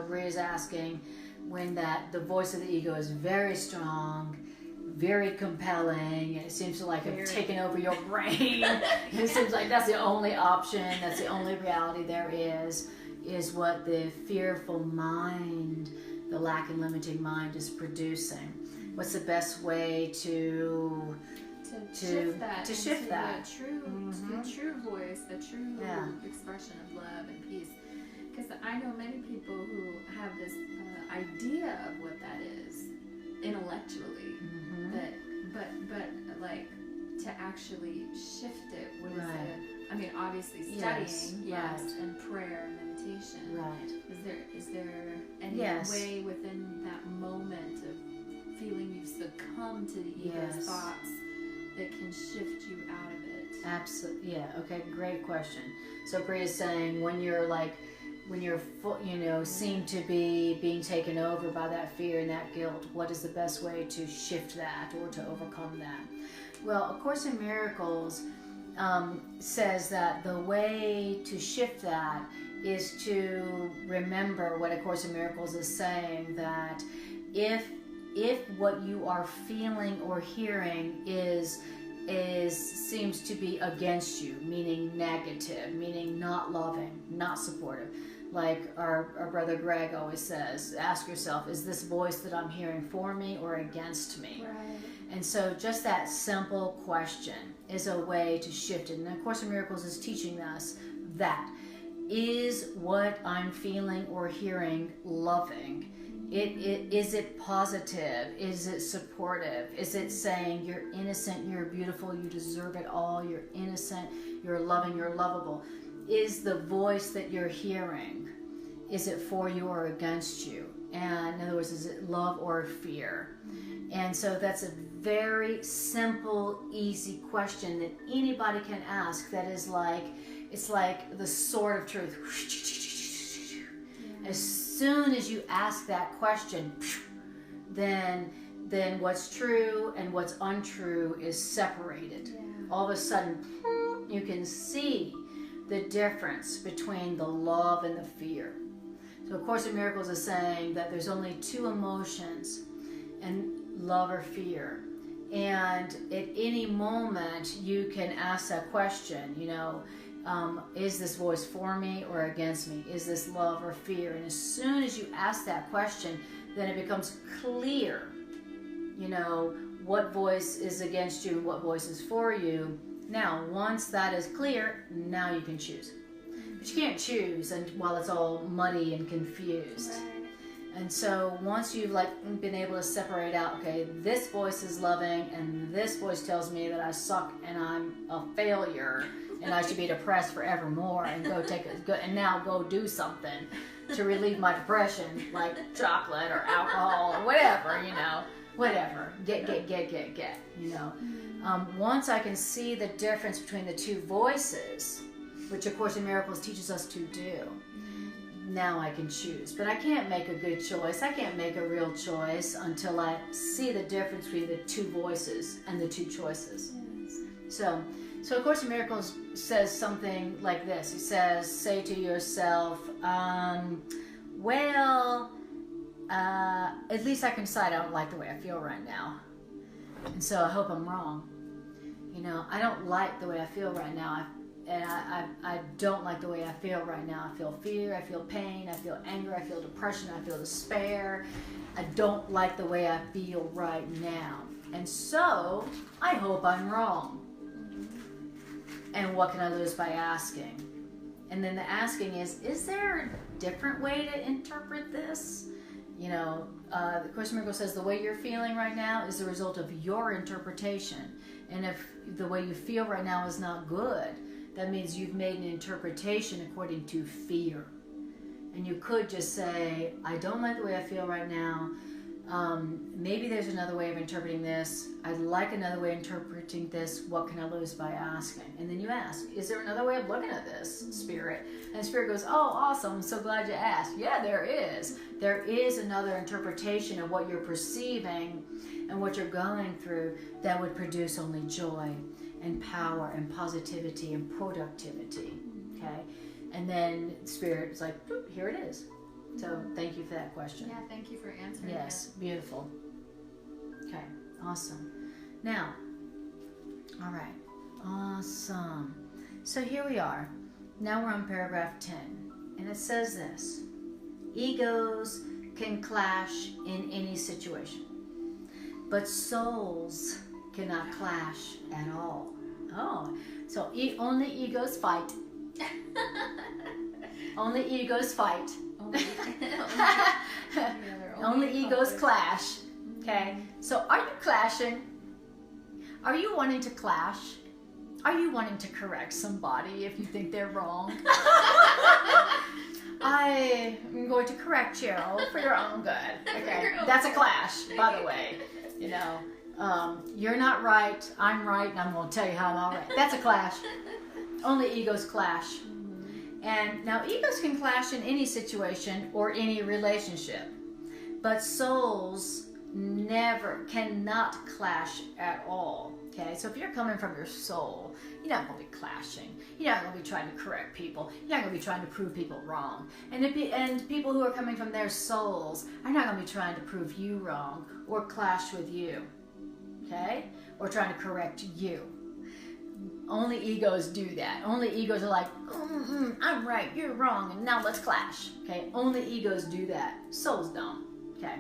Bria is asking, when the voice of the ego is very strong, very compelling, and it seems to like have taken over your brain. It seems like that's the only option, that's the only reality there is what the fearful mind, the lack and limiting mind is producing. What's the best way to shift that? The true voice, the true expression of love and peace. Because I know many people who have this idea of what that is intellectually, but like to actually shift it. What is it? I mean, obviously studying, yes, and prayer and meditation. Right. Is there any way within that moment of feeling you've succumbed to the ego's thoughts that can shift you out of it? Absolutely. Yeah. Okay. Great question. So Priya's saying when you're seem to be being taken over by that fear and that guilt, what is the best way to shift that or to overcome that? Well, A Course in Miracles says that the way to shift that is to remember what A Course in Miracles is saying, that if what you are feeling or hearing seems to be against you, meaning negative, meaning not loving, not supportive. Like our brother Greg always says, ask yourself, is this voice that I'm hearing for me or against me? Right. And so just that simple question is a way to shift it. And A Course in Miracles is teaching us that. Is what I'm feeling or hearing loving? Is it positive? Is it supportive? Is it saying you're innocent, you're beautiful, you deserve it all, you're innocent, you're loving, you're lovable? Is the voice that you're hearing, is it for you or against you? And in other words, is it love or fear? And so that's a very simple, easy question that anybody can ask that is like, it's like the sword of truth. As soon as you ask that question, then what's true and what's untrue is separated. Yeah. All of a sudden, you can see the difference between the love and the fear. So A Course in Miracles is saying that there's only two emotions, and love or fear. And at any moment, you can ask that question, is this voice for me or against me? Is this love or fear? And as soon as you ask that question, then it becomes clear, what voice is against you and what voice is for you. Now, once that is clear, now you can choose. But you can't choose while it's all muddy and confused. Right. And so once you've been able to separate out, okay, this voice is loving and this voice tells me that I suck and I'm a failure and I should be depressed forevermore and go do something to relieve my depression, like chocolate or alcohol or whatever, whatever. Get. Once I can see the difference between the two voices, which A Course in Miracles teaches us to do, now I can choose. But I can't make a good choice. I can't make a real choice until I see the difference between the two voices and the two choices. Yes. So A Course in Miracles says something like this. It says, say to yourself, at least I can decide I don't like the way I feel right now. And so I hope I'm wrong. I don't like the way I feel right now. I don't like the way I feel right now. I feel fear, I feel pain, I feel anger, I feel depression, I feel despair. I don't like the way I feel right now. And so I hope I'm wrong. And what can I lose by asking? And then the asking is there a different way to interpret this? The Course in Miracles says the way you're feeling right now is the result of your interpretation. And if the way you feel right now is not good, that means you've made an interpretation according to fear. And you could just say, I don't like the way I feel right now. Maybe there's another way of interpreting this. I'd like another way of interpreting this. What can I lose by asking? And then you ask, is there another way of looking at this, Spirit? And Spirit goes, oh, awesome. I'm so glad you asked. Yeah, there is. There is another interpretation of what you're perceiving and what you're going through that would produce only joy and power and positivity and productivity. Okay? And then Spirit is like, here it is. So thank you for that question. Yeah, thank you for answering. Yes, beautiful. Okay. Awesome. Now, all right. Awesome. So here we are. Now we're on paragraph 10. And it says this. Egos can clash in any situation, but souls cannot clash at all. Oh, so only egos fight. Only egos fight. Only egos clash. Okay, so are you clashing? Are you wanting to clash? Are you wanting to correct somebody if you think they're wrong? I am going to correct you for your own good. Okay, that's a clash, by the way. You know, you're not right, I'm right, and I'm going to tell you how I'm all right. That's a clash. Only egos clash. And now egos can clash in any situation or any relationship, but souls cannot clash at all. Okay, so if you're coming from your soul, you're not going to be clashing. You're not going to be trying to correct people. You're not going to be trying to prove people wrong. And people who are coming from their souls are not going to be trying to prove you wrong or clash with you. Okay, or trying to correct you. Only egos do that. Only egos are like, I'm right, you're wrong, and now let's clash. Okay, only egos do that. Souls don't. Okay.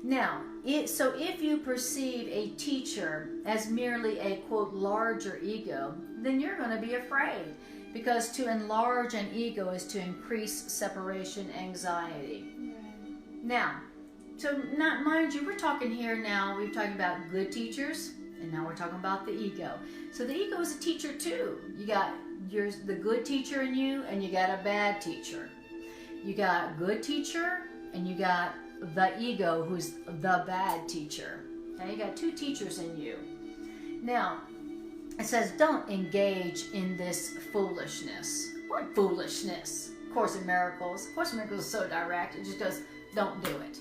Now, so if you perceive a teacher as merely a, quote, larger ego, then you're going to be afraid, because to enlarge an ego is to increase separation anxiety. Now, so mind you, we're talking here now, we're talking about good teachers, and now we're talking about the ego. So the ego is a teacher too. You got the good teacher in you, and you got a bad teacher. You got good teacher, and you got the ego, who's the bad teacher. Now you got two teachers in you. Now, it says don't engage in this foolishness. What foolishness? Course in Miracles. Course in Miracles is so direct. It just goes, don't do it.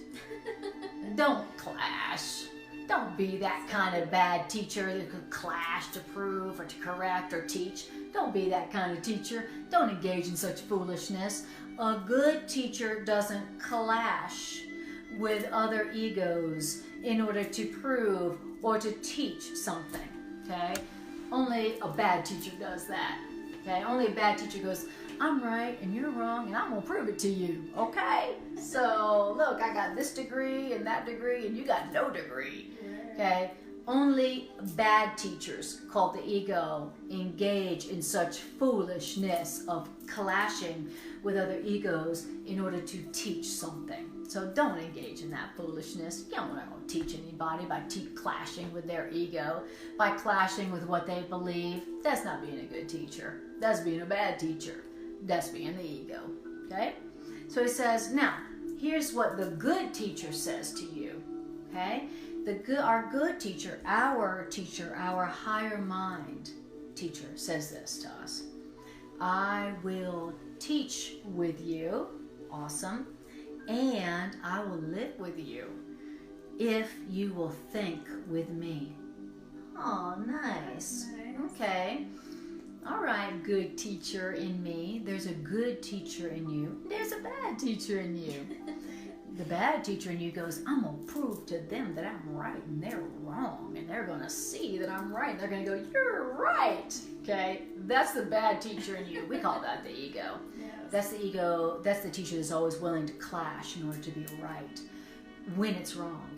Don't clash. Don't be that kind of bad teacher that could clash to prove or to correct or teach. Don't be that kind of teacher. Don't engage in such foolishness. A good teacher doesn't clash with other egos in order to prove or to teach something. Okay? Only a bad teacher does that. Okay? Only a bad teacher goes, I'm right and you're wrong and I'm going to prove it to you. Okay? So, look, I got this degree and that degree and you got no degree. Okay? Only bad teachers, called the ego, engage in such foolishness of clashing with other egos in order to teach something. So don't engage in that foolishness. You don't want to teach anybody by clashing with their ego, by clashing with what they believe. That's not being a good teacher. That's being a bad teacher. That's being the ego. Okay? So he says, now, here's what the good teacher says to you. Okay? Our good teacher, our higher mind teacher says this to us. I will teach with you, awesome, and I will live with you if you will think with me. Oh, nice. Okay. All right, good teacher in me. There's a good teacher in you. There's a bad teacher in you. The bad teacher in you goes, I'm going to prove to them that I'm right and they're wrong. And they're going to see that I'm right. And they're going to go, you're right. Okay? That's the bad teacher in you. We call that the ego. Yes. That's the ego. That's the teacher that's always willing to clash in order to be right when it's wrong.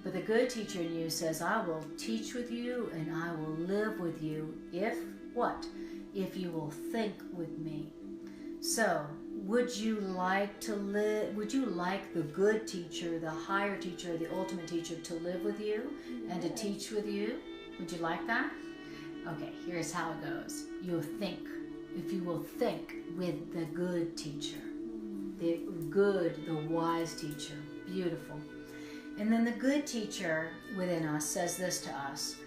But the good teacher in you says, I will teach with you and I will live with you if what? If you will think with me. So, would you like the good teacher, the higher teacher, the ultimate teacher to live with you and to teach with you? Would you like that? Okay, here's how it goes. You'll think, if you will think with the good teacher, the wise teacher. Beautiful. And then the good teacher within us says this to us,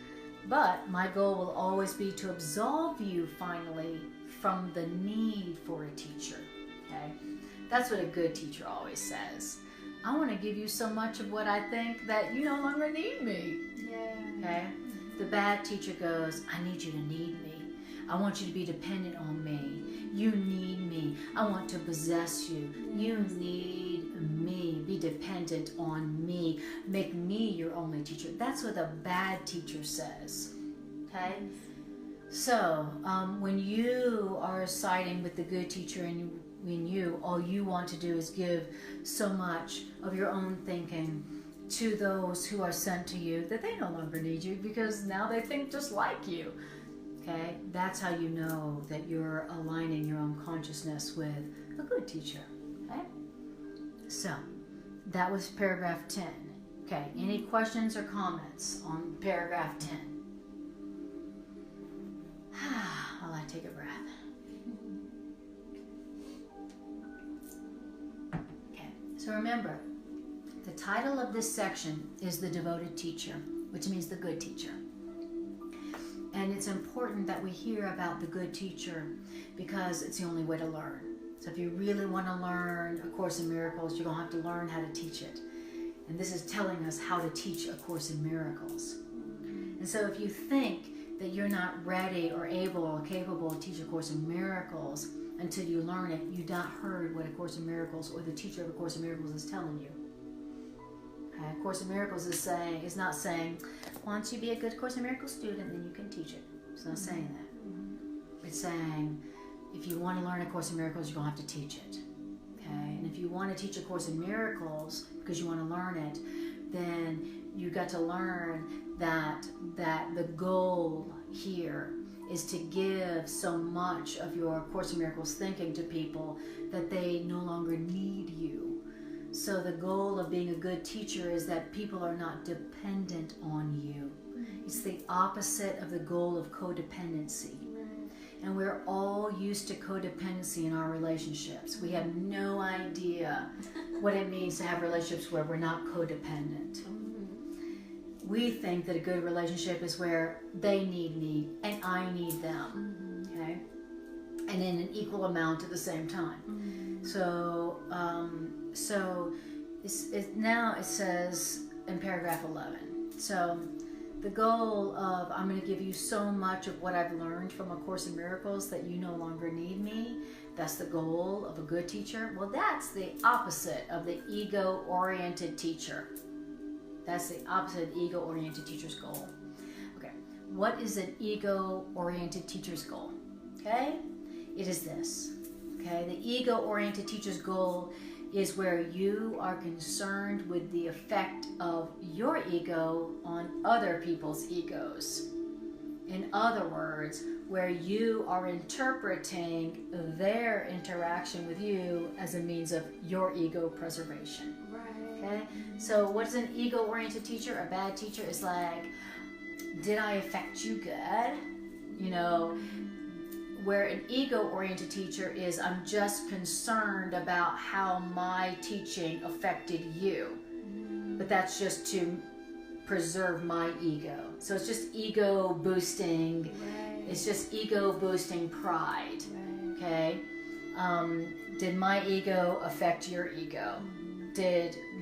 but my goal will always be to absolve you finally from the need for a teacher. Okay? That's what a good teacher always says. I want to give you so much of what I think that you no longer need me. Yeah. Okay? The bad teacher goes, I need you to need me. I want you to be dependent on me. You need me. I want to possess you. You need me, be dependent on me, make me your only teacher. That's what a bad teacher says. Okay? So, when you are siding with the good teacher and all you want to do is give so much of your own thinking to those who are sent to you that they no longer need you because now they think just like you. Okay? That's how you know that you're aligning your own consciousness with a good teacher. Okay? So, that was paragraph 10. Okay, any questions or comments on paragraph 10? While I take a breath. Okay, so remember, the title of this section is the devoted teacher, which means the good teacher. And it's important that we hear about the good teacher because it's the only way to learn. So if you really want to learn A Course in Miracles, you're going to have to learn how to teach it. And this is telling us how to teach A Course in Miracles. And so if you think that you're not ready or able or capable to teach A Course in Miracles until you learn it, you've not heard what A Course in Miracles or the teacher of A Course in Miracles is telling you. Okay? A Course in Miracles is not saying, once you be a good Course in Miracles student, then you can teach it. It's not saying that. It's saying, if you want to learn A Course in Miracles, you're going to have to teach it. Okay? And if you want to teach A Course in Miracles because you want to learn it, then you got to learn that the goal here is to give so much of your Course in Miracles thinking to people that they no longer need you. So the goal of being a good teacher is that people are not dependent on you. It's the opposite of the goal of codependency. And we're all used to codependency in our relationships. We have no idea what it means to have relationships where we're not codependent. We think that a good relationship is where they need me and I need them, okay? And in an equal amount at the same time. So now it says in paragraph 11. So the goal of I'm going to give you so much of what I've learned from A Course in Miracles that you no longer need me. That's the goal of a good teacher. Well, that's the opposite of the ego-oriented teacher. That's the opposite of the ego-oriented teacher's goal. Okay, what is an ego-oriented teacher's goal? Okay, it is this. Okay, the ego-oriented teacher's goal is where you are concerned with the effect of your ego on other people's egos. In other words, where you are interpreting their interaction with you as a means of your ego preservation. Right. Okay? So what is an ego-oriented teacher? A bad teacher is like, did I affect you good? You know, where an ego-oriented teacher is, I'm just concerned about how my teaching affected you. But that's just to preserve my ego. So it's just ego boosting. Right. It's just ego boosting pride. Right. Okay? Did my ego affect your ego?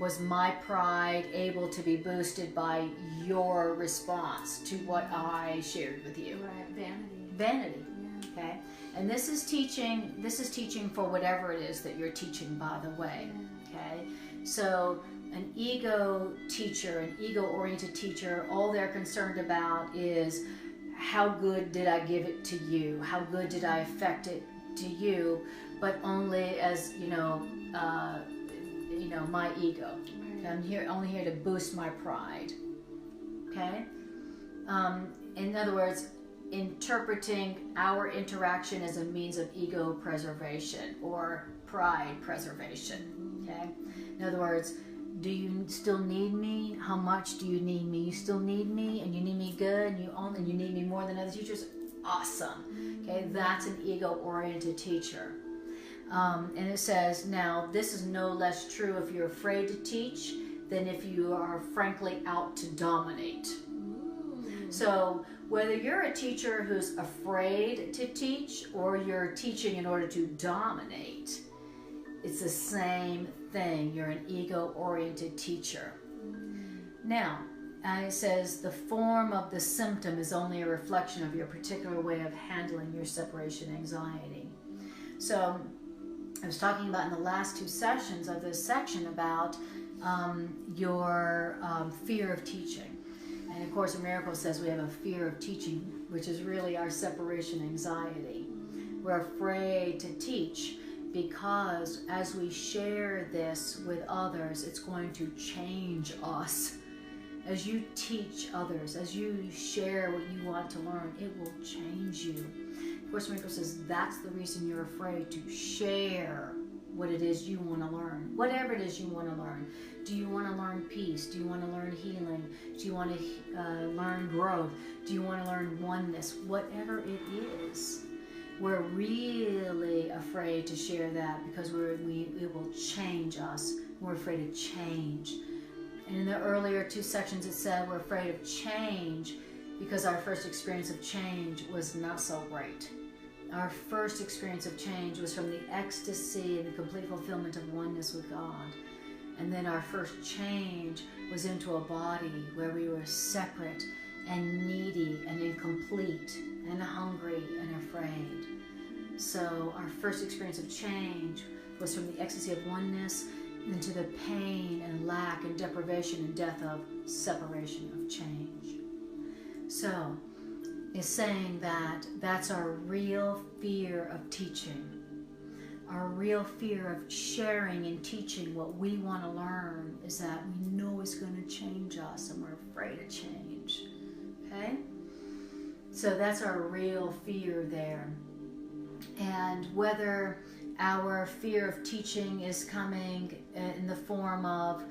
Was my pride able to be boosted by your response to what I shared with you? Right. Vanity. Okay, and this is teaching for whatever it is that you're teaching, by the way. Okay, so an ego teacher, an ego-oriented teacher, all they're concerned about is how good did I give it to you? How good did I affect it to you? But only as my ego. Okay? I'm only here to boost my pride. Okay, in other words, interpreting our interaction as a means of ego preservation or pride preservation. Okay? In other words, do you still need me? How much do you need me? You still need me, and you need me good, and you need me more than other teachers? Awesome. Okay, that's an ego-oriented teacher. And it says, now this is no less true if you're afraid to teach than if you are frankly out to dominate. So whether you're a teacher who's afraid to teach or you're teaching in order to dominate, it's the same thing. You're an ego-oriented teacher. Now, it says the form of the symptom is only a reflection of your particular way of handling your separation anxiety. So I was talking about in the last 2 sessions of this section about your fear of teaching. And of course, A Miracle says we have a fear of teaching, which is really our separation anxiety. We're afraid to teach because as we share this with others, it's going to change us. As you teach others, as you share what you want to learn, it will change you. Of course, Miracle says that's the reason you're afraid to share what it is you want to learn. Whatever it is you want to learn. Do you want to learn peace? Do you want to learn healing? Do you want to learn growth? Do you want to learn oneness? Whatever it is, we're really afraid to share that because it will change us. We're afraid of change. And in the earlier 2 sections it said we're afraid of change because our first experience of change was not so great. Our first experience of change was from the ecstasy and the complete fulfillment of oneness with God. And then our first change was into a body where we were separate and needy and incomplete and hungry and afraid. So our first experience of change was from the ecstasy of oneness into the pain and lack and deprivation and death of separation of change. So it's saying that that's our real fear of teaching. Our real fear of sharing and teaching what we want to learn is that we know it's going to change us and we're afraid of change. Okay? So that's our real fear there. And whether our fear of teaching is coming in the form of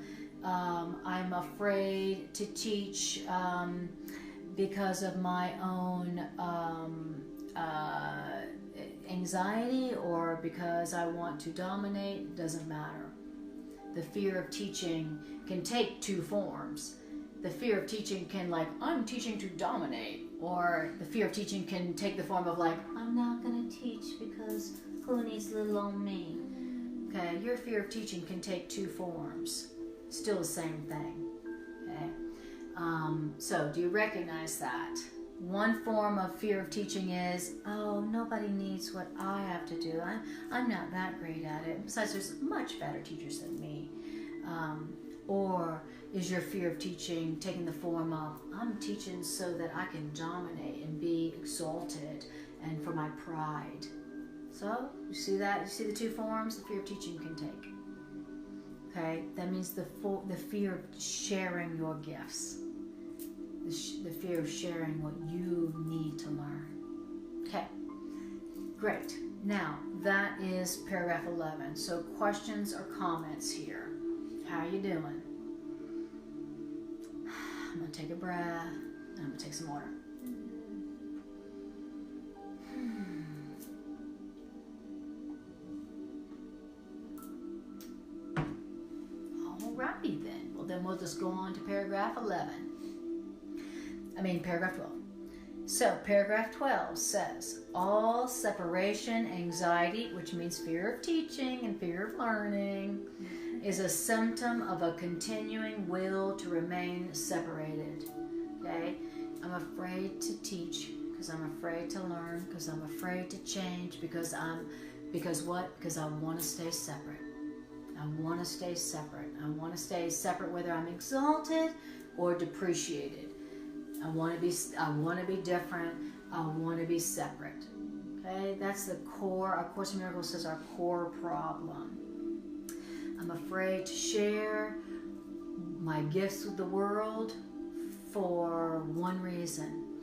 I'm afraid to teach because of my own anxiety or because I want to dominate, doesn't matter. The fear of teaching can take 2 forms. The fear of teaching can I'm teaching to dominate, or the fear of teaching can take the form of I'm not going to teach because who needs little old me? Okay, your fear of teaching can take 2 forms. Still the same thing. Okay, so do you recognize that? One form of fear of teaching is, oh, nobody needs what I have to do. I'm not that great at it. Besides, there's much better teachers than me. Or is your fear of teaching taking the form of, I'm teaching so that I can dominate and be exalted and for my pride? So, you see that? You see the 2 forms the fear of teaching can take. Okay, that means the fear of sharing your gifts. The fear of sharing what you need to learn. Okay, great. Now, that is paragraph 11. So, questions or comments here? How are you doing? I'm going to take a breath. And I'm going to take some water. Alrighty then. Well, then we'll just go on to paragraph 12. So, paragraph 12 says, all separation anxiety, which means fear of teaching and fear of learning, is a symptom of a continuing will to remain separated. Okay? I'm afraid to teach because I'm afraid to learn, because I'm afraid to change, because what? Because I want to stay separate. I want to stay separate. I want to stay separate whether I'm exalted or depreciated. I want to be different. I want to be separate. Okay? That's the core. Our Course in Miracles says our core problem. I'm afraid to share my gifts with the world for one reason.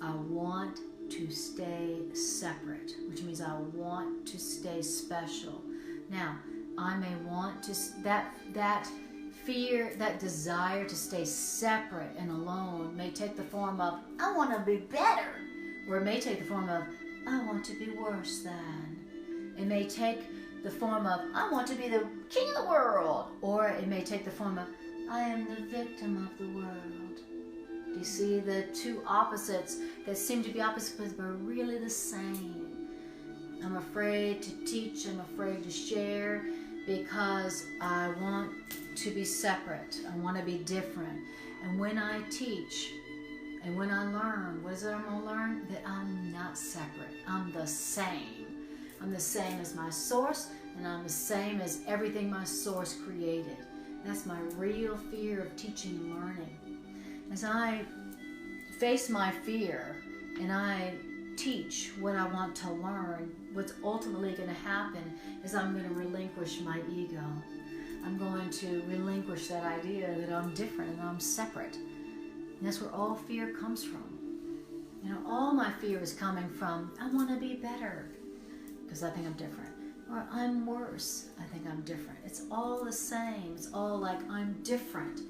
I want to stay separate, which means I want to stay special. Now, I may want to, that fear, that desire to stay separate and alone may take the form of, I want to be better. Or it may take the form of, I want to be worse than. It may take the form of, I want to be the king of the world. Or it may take the form of, I am the victim of the world. Do you see the 2 opposites that seem to be opposites but are really the same? I'm afraid to teach, I'm afraid to share because I want to be separate. I want to be different. And when I teach and when I learn, what is it I'm going to learn? That I'm not separate. I'm the same. I'm the same as my source, and I'm the same as everything my source created. That's my real fear of teaching and learning. As I face my fear and I teach what I want to learn, what's ultimately going to happen is I'm going to relinquish my ego. I'm going to relinquish that idea that I'm different and I'm separate. And that's where all fear comes from. You know, all my fear is coming from, I want to be better because I think I'm different. Or I'm worse, I think I'm different. It's all the same. It's all like I'm different.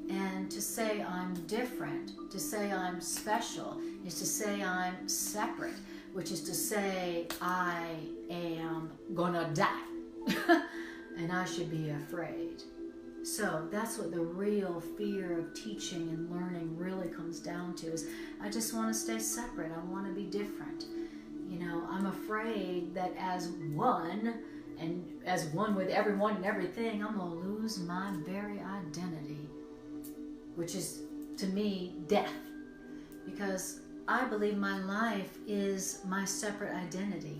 And to say I'm different, to say I'm special, is to say I'm separate, which is to say I am gonna die and I should be afraid. So that's what the real fear of teaching and learning really comes down to, is I just want to stay separate. I want to be different. You know, I'm afraid that as one, and as one with everyone and everything, I'm going to lose my very identity, which is, to me, death. Because I believe my life is my separate identity.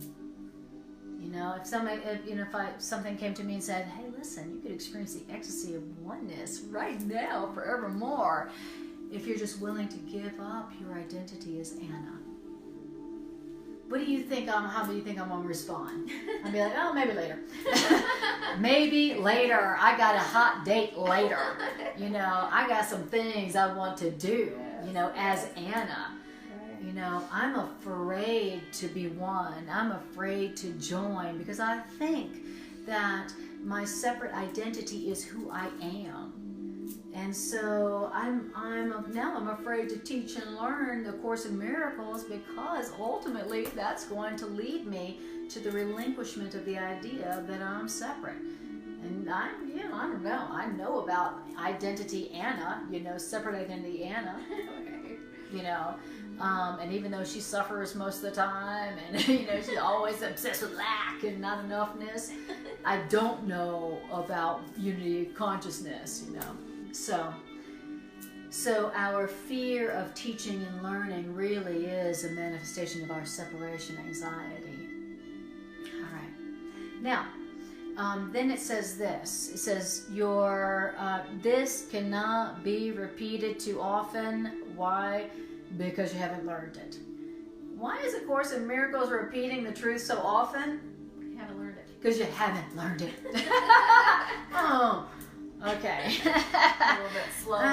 You know, if something came to me and said, hey, listen, you could experience the ecstasy of oneness right now, forevermore, if you're just willing to give up your identity as Anna. What do you think how do you think I'm going to respond? I'll be like, oh, maybe later. Maybe later. I got a hot date later. You know, I got some things I want to do, you know, as Anna. You know, I'm afraid to be one. I'm afraid to join because I think that my separate identity is who I am. And so now I'm afraid to teach and learn the Course in Miracles, because ultimately that's going to lead me to the relinquishment of the idea that I'm separate. And I don't know. I know about identity Anna, you know, separate identity Anna, you know. And even though she suffers most of the time, and you know, she's always obsessed with lack and not enoughness, I don't know about unity of consciousness, you know. So our fear of teaching and learning really is a manifestation of our separation anxiety. All right. Now, then it says this. It says, this cannot be repeated too often. Why? Because you haven't learned it. Why is A Course in Miracles repeating the truth so often? You haven't learned it. Because you haven't learned it. Oh, okay. A little bit slow on the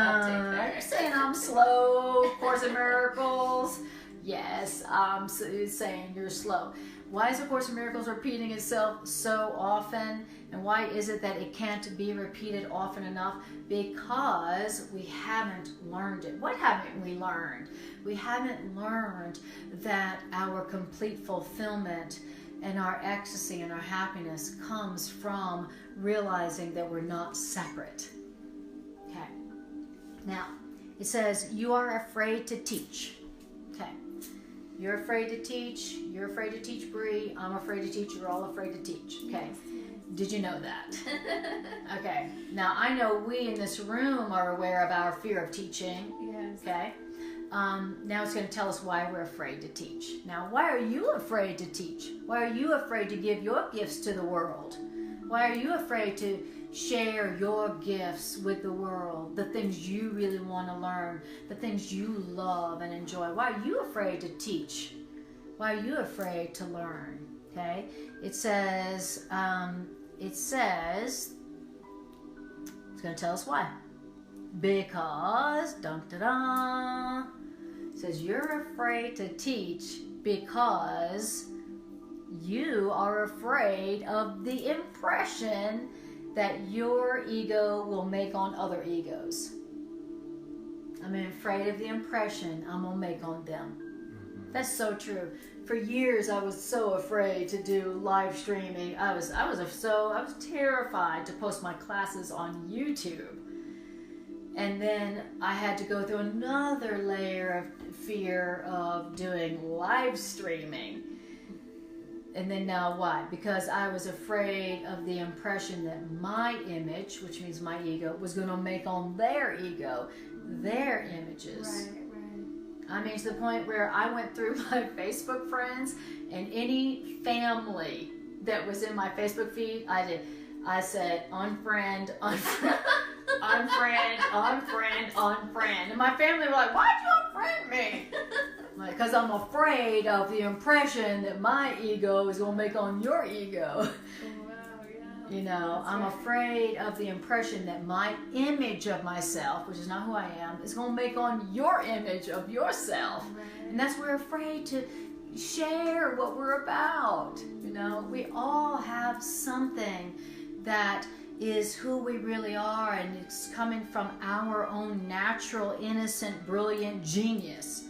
uptake there. You're saying I'm slow, Course in Miracles? Yes, I'm saying you're slow. Why is A Course in Miracles repeating itself so often? And why is it that it can't be repeated often enough? Because we haven't learned it. What haven't we learned? We haven't learned that our complete fulfillment and our ecstasy and our happiness comes from realizing that we're not separate. Okay. Now, it says, you are afraid to teach. Okay. You're afraid to teach. You're afraid to teach, Bree. I'm afraid to teach. You're all afraid to teach. Okay. Yes. Did you know that? Okay. Now, I know we in this room are aware of our fear of teaching. Yes. Okay. Now it's going to tell us why we're afraid to teach. Now, why are you afraid to teach? Why are you afraid to give your gifts to the world? Why are you afraid to share your gifts with the world, the things you really want to learn, the things you love and enjoy? Why are you afraid to teach? Why are you afraid to learn? Okay, it says, it's going to tell us why. Because, dun-da-da, it says you're afraid to teach because you are afraid of the impression that your ego will make on other egos. I'm afraid of the impression I'm going to make on them. That's so true. For years, I was so afraid to do live streaming. I was terrified to post my classes on YouTube. And then I had to go through another layer of fear of doing live streaming. And then now why? Because I was afraid of the impression that my image, which means my ego, was going to make on their ego, their images. Right. I mean, to the point where I went through my Facebook friends, and any family that was in my Facebook feed, I said unfriend, unfriend, unfriend, unfriend, unfriend. And my family were like, why'd you unfriend me? Because I'm afraid of the impression that my ego is going to make on your ego. You know, I'm afraid of the impression that my image of myself, which is not who I am, is going to make on your image of yourself. Right. And that's we're afraid to share what we're about. You know, we all have something that is who we really are, and it's coming from our own natural, innocent, brilliant genius.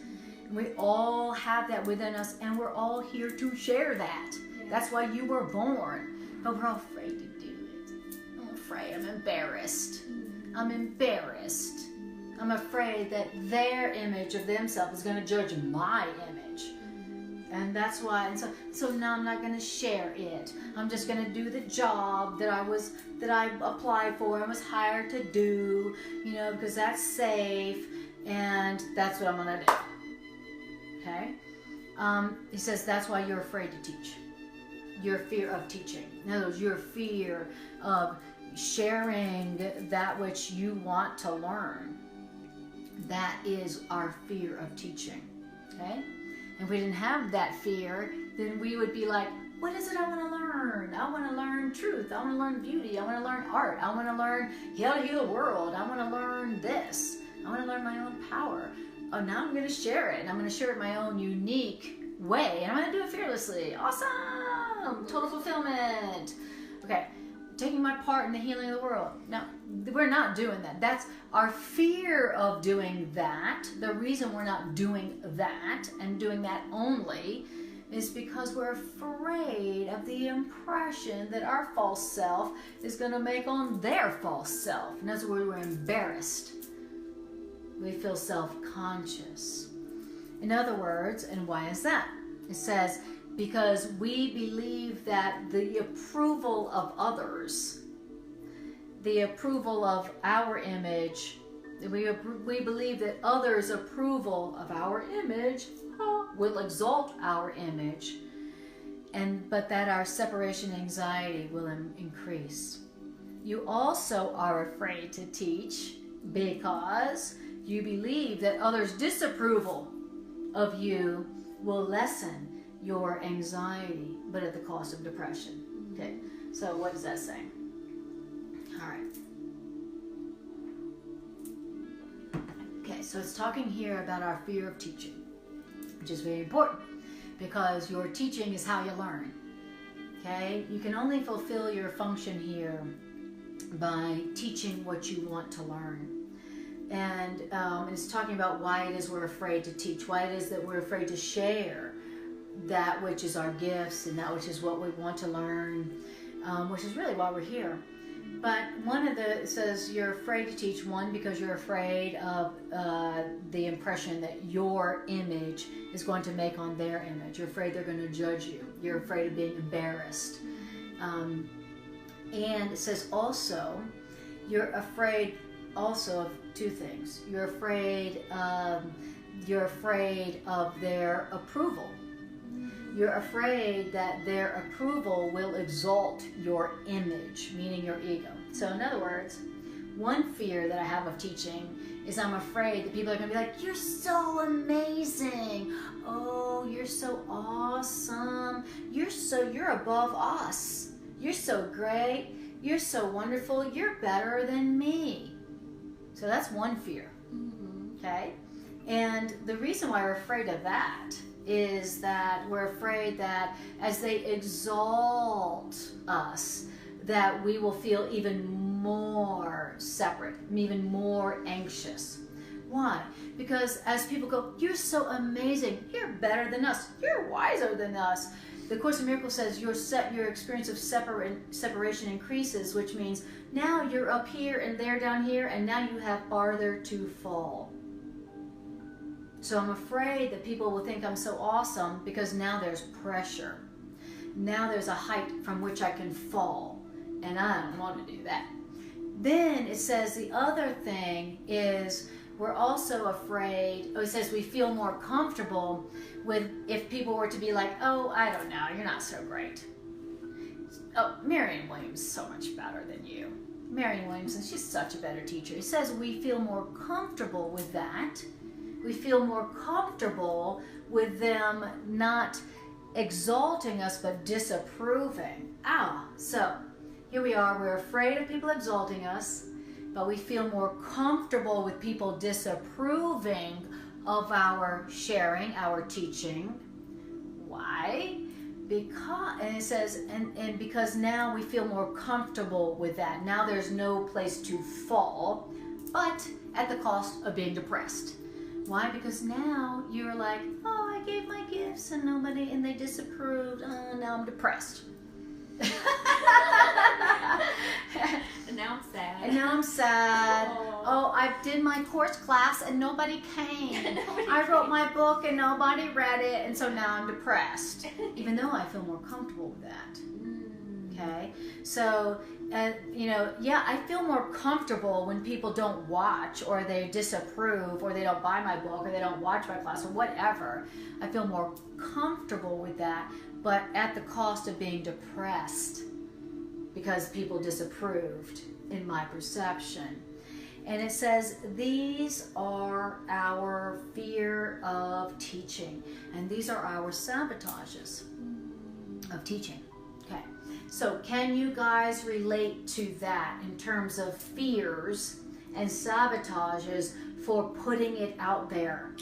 We all have that within us, and we're all here to share that. Yeah. That's why you were born. But we're all afraid to do it. I'm afraid. I'm embarrassed. I'm embarrassed. I'm afraid that their image of themselves is going to judge my image. And that's why, and so now I'm not going to share it. I'm just going to do the job that I applied for and was hired to do, you know, because that's safe, and that's what I'm going to do. Okay? He says that's why you're afraid to teach. Your fear of teaching. In other words, your fear of sharing that which you want to learn. That is our fear of teaching. Okay? And if we didn't have that fear, then we would be like, what is it I want to learn? I want to learn truth. I want to learn beauty. I want to learn art. I want to learn how to heal the world. I want to learn this. I want to learn my own power. Oh, now I'm going to share it. And I'm going to share it in my own unique way. And I'm going to do it fearlessly. Awesome. Total fulfillment. Okay. Taking my part in the healing of the world. No, we're not doing that. That's our fear of doing that. The reason we're not doing that and doing that only is because we're afraid of the impression that our false self is going to make on their false self. And that's where we're embarrassed. We feel self-conscious. In other words, and why is that? It says, because we believe that the approval of others, the approval of our image, we believe that others' approval of our image will exalt our image, but that our separation anxiety will increase. You also are afraid to teach because you believe that others' disapproval of you will lessen your anxiety, but at the cost of depression. Okay, so what does that say? All right. Okay, so it's talking here about our fear of teaching, which is very important because your teaching is how you learn. Okay, you can only fulfill your function here by teaching what you want to learn. And it's talking about why it is we're afraid to teach, why it is that we're afraid to share that which is our gifts and that which is what we want to learn, which is really why we're here. But it says you're afraid to teach, one, because you're afraid of the impression that your image is going to make on their image. You're afraid they're going to judge you. You're afraid of being embarrassed. And it says also, you're afraid also of two things. You're afraid of their approval. You're afraid that their approval will exalt your image, meaning your ego. So in other words, one fear that I have of teaching is I'm afraid that people are going to be like, you're so amazing. Oh, you're so awesome. You're above us. You're so great. You're so wonderful. You're better than me. So that's one fear. Okay? And the reason why we're afraid of that is that we're afraid that as they exalt us, that we will feel even more separate, even more anxious. Why? Because as people go, you're so amazing, you're better than us, you're wiser than us. The Course in Miracles says your experience of separation increases, which means now you're up here and they're down here, and now you have farther to fall. So I'm afraid that people will think I'm so awesome because now there's pressure. Now there's a height from which I can fall, and I don't want to do that. Then it says the other thing is we're also afraid, it says we feel more comfortable with if people were to be like, oh, I don't know, you're not so great. Oh, Marianne Williams is so much better than you. Marianne Williamson, she's such a better teacher. It says we feel more comfortable with that. We feel more comfortable with them not exalting us but disapproving. So here we are, we're afraid of people exalting us, but we feel more comfortable with people disapproving of our sharing, our teaching. Why? Because, and it says, and because now we feel more comfortable with that. Now there's no place to fall, but at the cost of being depressed. Why? Because now you're like, oh, I gave my gifts and they disapproved. Now I'm depressed. And now I'm sad. And now I'm sad. Oh, I did my course class and nobody came. I wrote my book and nobody read it, and so now I'm depressed. Even though I feel more comfortable with that. Okay? So, I feel more comfortable when people don't watch, or they disapprove, or they don't buy my book, or they don't watch my class, or whatever. I feel more comfortable with that, but at the cost of being depressed because people disapproved in my perception. And it says these are our fear of teaching, and these are our sabotages of teaching. Okay, so can you guys relate to that in terms of fears and sabotages for putting it out there?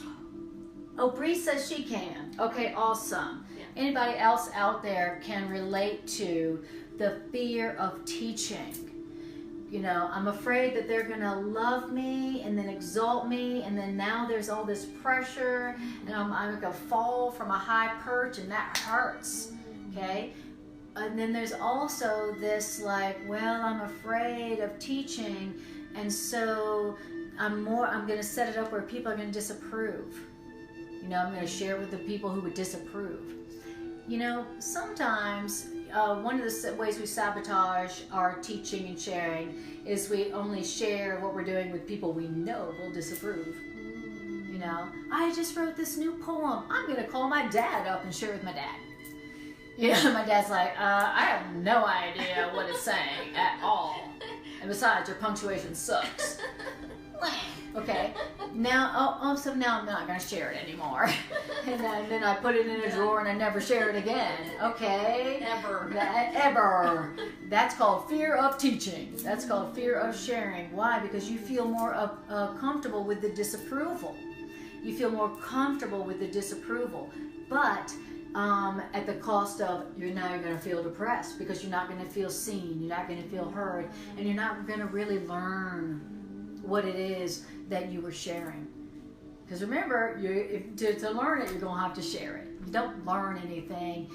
Oh, Bree says she can. Okay, awesome. Yeah. Anybody else out there can relate to the fear of teaching? I'm afraid that they're going to love me and then exalt me, and then now there's all this pressure, and I'm going to fall from a high perch, and that hurts. Okay? And then there's also this I'm afraid of teaching, and so I'm going to set it up where people are going to disapprove. I'm going to share with the people who would disapprove. Sometimes one of the ways we sabotage our teaching and sharing is we only share what we're doing with people we know will disapprove. I just wrote this new poem. I'm going to call my dad up and share it with my dad. My dad's like, I have no idea what it's saying at all. And besides, your punctuation sucks. Okay, now, so now I'm not going to share it anymore. And then I put it in a drawer and I never share it again. Okay? Ever. That's called fear of teaching. That's called fear of sharing. Why? Because you feel more comfortable with the disapproval. You feel more comfortable with the disapproval. But at the cost of you're going to feel depressed because you're not going to feel seen. You're not going to feel heard. And you're not going to really learn what it is that you were sharing. Because remember, to learn it, you're going to have to share it. You don't learn anything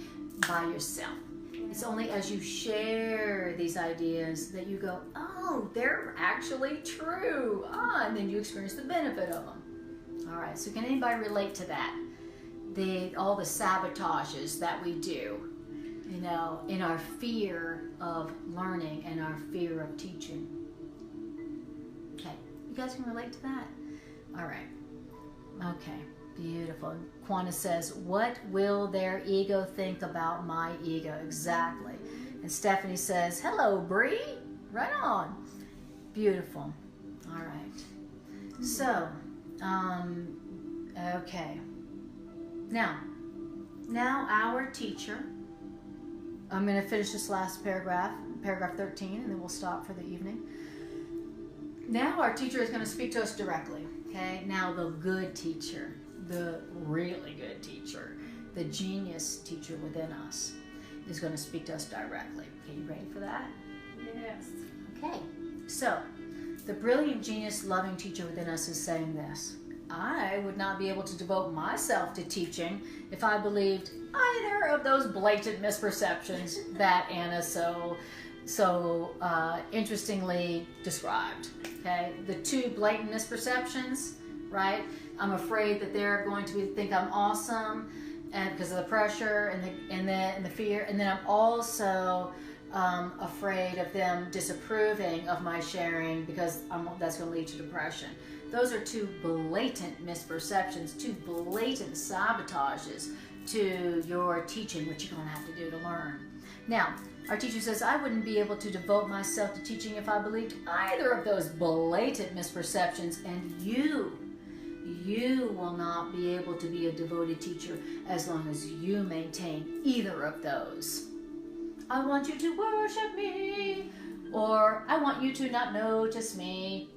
by yourself. It's only as you share these ideas that you go, oh, they're actually true. And then you experience the benefit of them. All right, so can anybody relate to that? All the sabotages that we do, in our fear of learning and our fear of teaching. Okay, you guys can relate to that? All right. Okay, beautiful. Quanta says, what will their ego think about my ego? Exactly. And Stephanie says, hello, Bree. Right on. Beautiful. All right. So, okay. Now our teacher, I'm going to finish this last paragraph 13, and then we'll stop for the evening. Now our teacher is going to speak to us directly. Okay, now the good teacher, the really good teacher, the genius teacher within us is going to speak to us directly. Okay, you ready for that? Yes. Okay, so the brilliant, genius, loving teacher within us is saying this: I would not be able to devote myself to teaching if I believed either of those blatant misperceptions that Anna so interestingly described. Okay, the two blatant misperceptions, right? I'm afraid that they're going to think I'm awesome, and because of the pressure and the fear, and then I'm also afraid of them disapproving of my sharing because that's going to lead to depression. Those are two blatant misperceptions, two blatant sabotages to your teaching, which you're going to have to do to learn. Now, our teacher says, I wouldn't be able to devote myself to teaching if I believed either of those blatant misperceptions, and you will not be able to be a devoted teacher as long as you maintain either of those. I want you to worship me, or I want you to not notice me.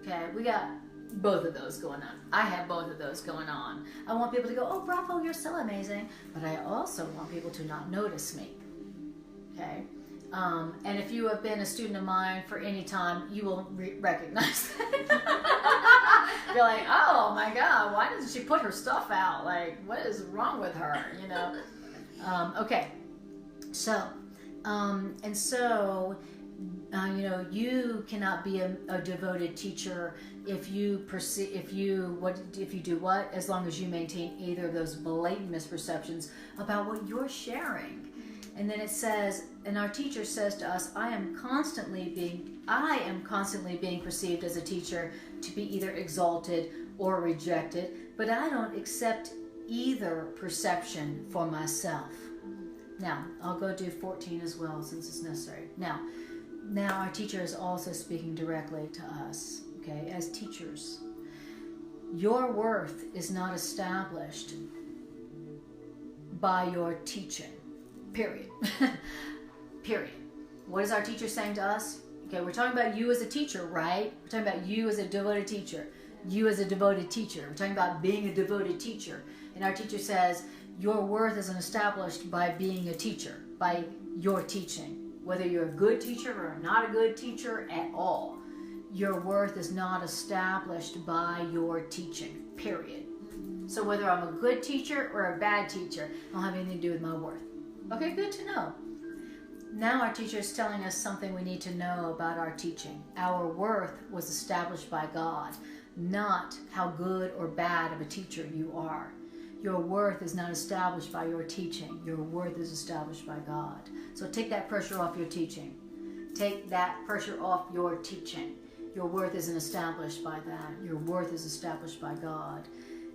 Okay, we got both of those going on. I have both of those going on. I want people to go, oh, bravo, you're so amazing. But I also want people to not notice me. Okay? And if you have been a student of mine for any time, you will recognize that. You're like, oh my God, why doesn't she put her stuff out? Like, what is wrong with her? You know? Okay. So, you cannot be a devoted teacher if you do what? As long as you maintain either of those blatant misperceptions about what you're sharing. And then it says, and our teacher says to us, I am constantly being perceived as a teacher to be either exalted or rejected, but I don't accept either perception for myself. Now, I'll go do 14 as well since it's necessary. Now our teacher is also speaking directly to us, okay, as teachers. Your worth is not established by your teaching. Period. Period. What is our teacher saying to us? Okay, we're talking about you as a teacher, right? We're talking about you as a devoted teacher. You as a devoted teacher. We're talking about being a devoted teacher. And our teacher says, your worth isn't established by being a teacher, by your teaching. Whether you're a good teacher or not a good teacher at all. Your worth is not established by your teaching. Period. So whether I'm a good teacher or a bad teacher, I don't have anything to do with my worth. Okay, good to know. Now our teacher is telling us something we need to know about our teaching. Our worth was established by God, not how good or bad of a teacher you are. Your worth is not established by your teaching. Your worth is established by God. So take that pressure off your teaching. Take that pressure off your teaching. Your worth isn't established by that. Your worth is established by God.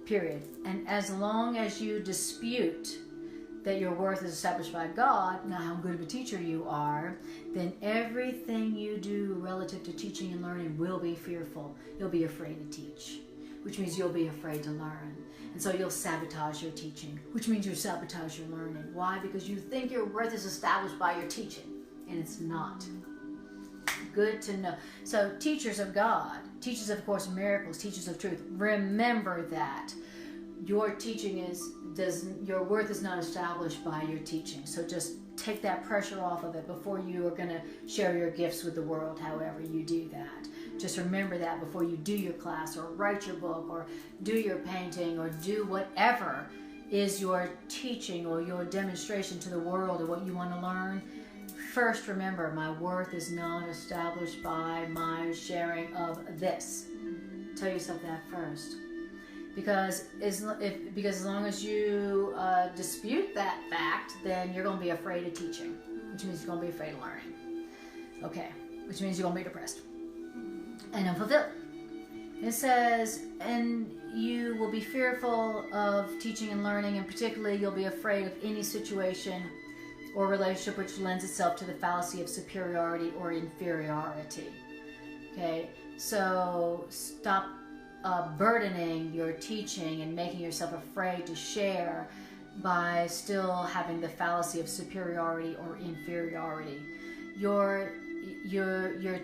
Period. And as long as you dispute that your worth is established by God, not how good of a teacher you are, then everything you do relative to teaching and learning will be fearful. You'll be afraid to teach, which means you'll be afraid to learn. And so you'll sabotage your teaching, which means you sabotage your learning. Why? Because you think your worth is established by your teaching, and it's not. Good to know. So teachers of God, teachers of Course in Miracles, teachers of truth, remember that your teaching your worth is not established by your teaching. So just take that pressure off of it before you are going to share your gifts with the world, however you do that. Just remember that before you do your class or write your book or do your painting or do whatever is your teaching or your demonstration to the world of what you want to learn. First, remember, my worth is not established by my sharing of this. Tell yourself that first. Because as long as you dispute that fact, then you're going to be afraid of teaching, which means you're going to be afraid of learning. Okay, which means you're going to be depressed and unfulfilled. It says, and you will be fearful of teaching and learning, and particularly you'll be afraid of any situation or relationship which lends itself to the fallacy of superiority or inferiority. Okay, so stop burdening your teaching and making yourself afraid to share by still having the fallacy of superiority or inferiority. Your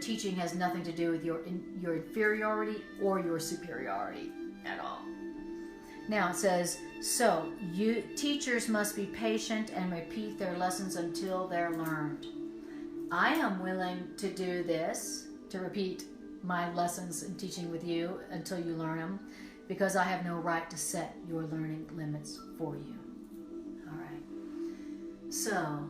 teaching has nothing to do with your inferiority or your superiority at all. Now it says, so teachers must be patient and repeat their lessons until they're learned. I am willing to do this, to repeat my lessons and teaching with you until you learn them, because I have no right to set your learning limits for you. All right. So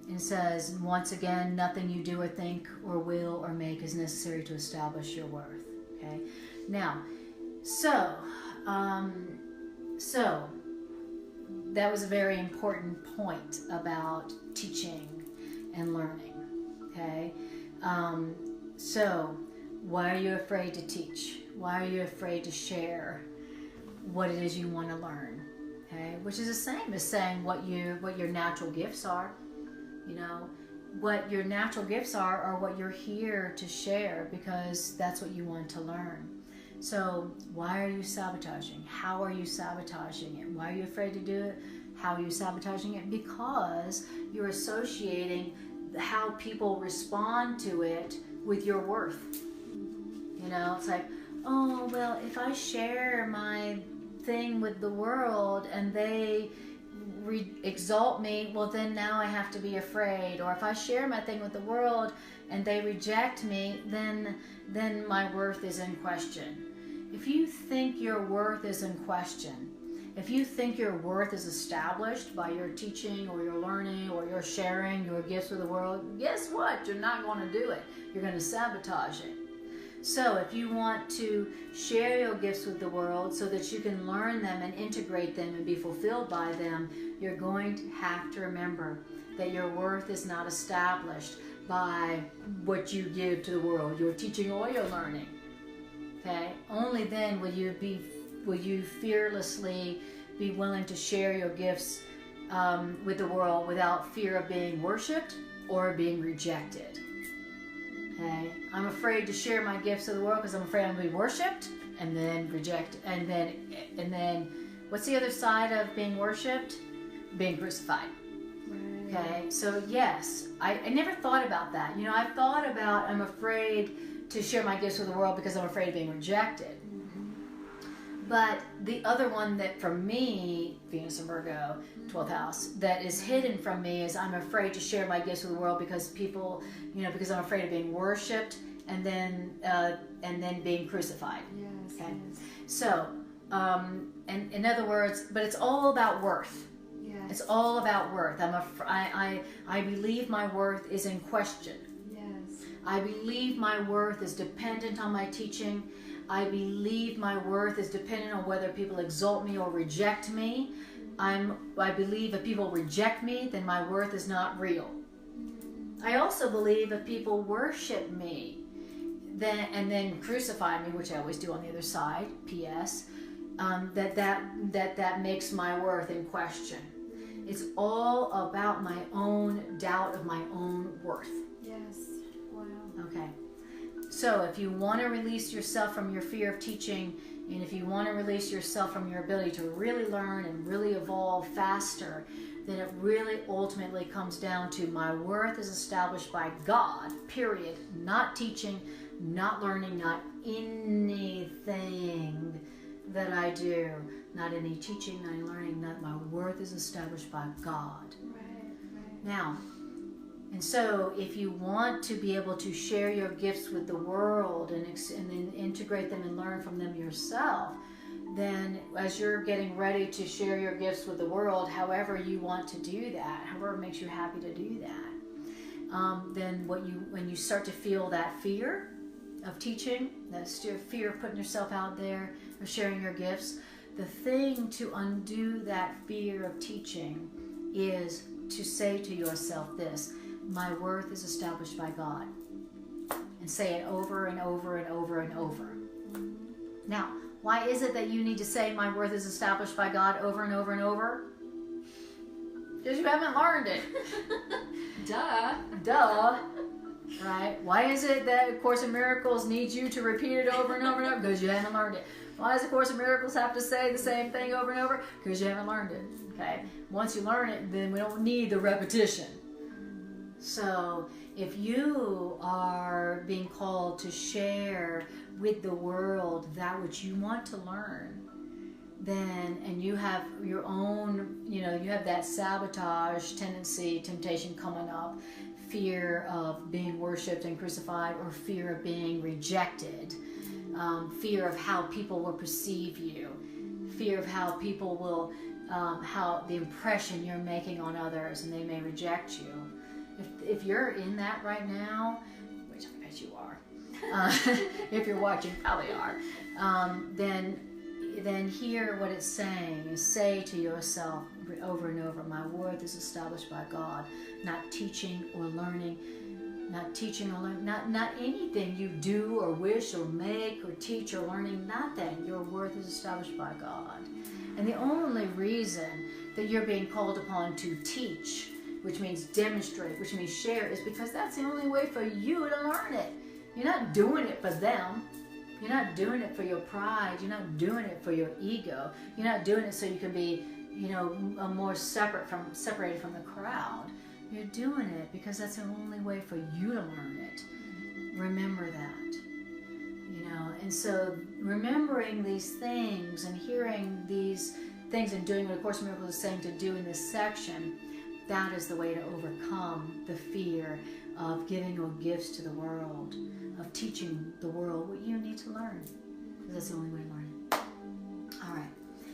it says, once again, nothing you do or think or will or make is necessary to establish your worth. Okay. Now, so that was a very important point about teaching and learning. Okay. So Why are you afraid to teach? Why are you afraid to share what it is you want to learn? Okay, which is the same as saying what your natural gifts are. You know, what your natural gifts are what you're here to share, because that's what you want to learn. So why are you sabotaging? How are you sabotaging it? Why are you afraid to do it? How are you sabotaging it? Because you're associating how people respond to it with your worth. You know, it's like, oh, well, if I share my thing with the world and they exalt me, well, then now I have to be afraid. Or if I share my thing with the world and they reject me, then my worth is in question. If you think your worth is in question, if you think your worth is established by your teaching or your learning or your sharing your gifts with the world, guess what? You're not going to do it. You're going to sabotage it. So if you want to share your gifts with the world so that you can learn them and integrate them and be fulfilled by them, you're going to have to remember that your worth is not established by what you give to the world, your teaching or your learning. Okay? Only then will you fearlessly be willing to share your gifts with the world without fear of being worshipped or being rejected. Okay? I'm afraid to share my gifts to the world because I'm afraid I'm going to be worshipped and then rejected. And then what's the other side of being worshipped? Being crucified. Right. Okay? So yes, I never thought about that. You know, I've thought about I'm afraid to share my gifts with the world because I'm afraid of being rejected. But the other one that for me, Venus and Virgo, 12th house, that is hidden from me is I'm afraid to share my gifts with the world because people, you know, because I'm afraid of being worshipped and then being crucified. Yes. Okay. Yes. So, and in other words, but it's all about worth. Yes. It's all about worth. I believe my worth is in question. Yes. I believe my worth is dependent on my teaching. I believe my worth is dependent on whether people exalt me or reject me. I believe if people reject me, then my worth is not real. I also believe if people worship me and then crucify me, which I always do on the other side, P.S., that makes my worth in question. It's all about my own doubt of my own worth. Yes. Wow. Okay. So if you want to release yourself from your fear of teaching, and if you want to release yourself from your ability to really learn and really evolve faster, then it really ultimately comes down to my worth is established by God, period. Not teaching, not learning, not anything that I do. Not any teaching, not any learning. Not my worth is established by God. Right. Now, and so if you want to be able to share your gifts with the world and then integrate them and learn from them yourself, then as you're getting ready to share your gifts with the world, however you want to do that, however makes you happy to do that, then when you start to feel that fear of teaching, that fear of putting yourself out there, of sharing your gifts, the thing to undo that fear of teaching is to say to yourself this: my worth is established by God. And say it over and over and over and over. Now, why is it that you need to say my worth is established by God over and over and over? Because you haven't learned it. Duh. Right? Why is it that A Course in Miracles needs you to repeat it over and over and over? Because you haven't learned it. Why does A Course in Miracles have to say the same thing over and over? Because you haven't learned it. Okay? Once you learn it, then we don't need the repetition. So if you are being called to share with the world that which you want to learn, then, and you have your own, you have that sabotage tendency, temptation coming up, fear of being worshipped and crucified, or fear of being rejected, fear of how people will perceive you, fear of how people will, how the impression you're making on others, and they may reject you. If you're in that right now, which I bet you are, if you're watching, probably are, then hear what it's saying is say to yourself over and over, my worth is established by God, not teaching or learning. not teaching or learning, not anything you do or wish or make or teach or learning, nothing. Your worth is established by God. And the only reason that you're being called upon to teach, which means demonstrate, which means share, is because that's the only way for you to learn it. You're not doing it for them. You're not doing it for your pride. You're not doing it for your ego. You're not doing it so you can be, more separated from the crowd. You're doing it because that's the only way for you to learn it. Remember that. And so remembering these things and hearing these things and doing what A Course in Miracles is saying to do in this section, that is the way to overcome the fear of giving your gifts to the world, of teaching the world what you need to learn. Because that's the only way to learn it. All right.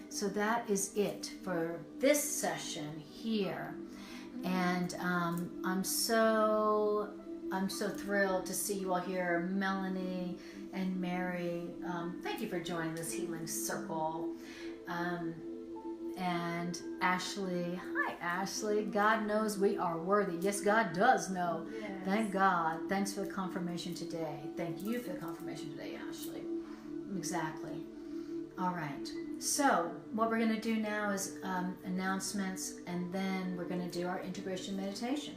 So that is it for this session here. And I'm so thrilled to see you all here, Melanie and Mary. Thank you for joining this healing circle. And Ashley, hi Ashley. God knows we are worthy. Yes, God does know. Yes. Thank God. Thanks for the confirmation today. Thank you for the confirmation today, Ashley. Exactly. All right. So what we're going to do now is announcements, and then we're going to do our integration meditation,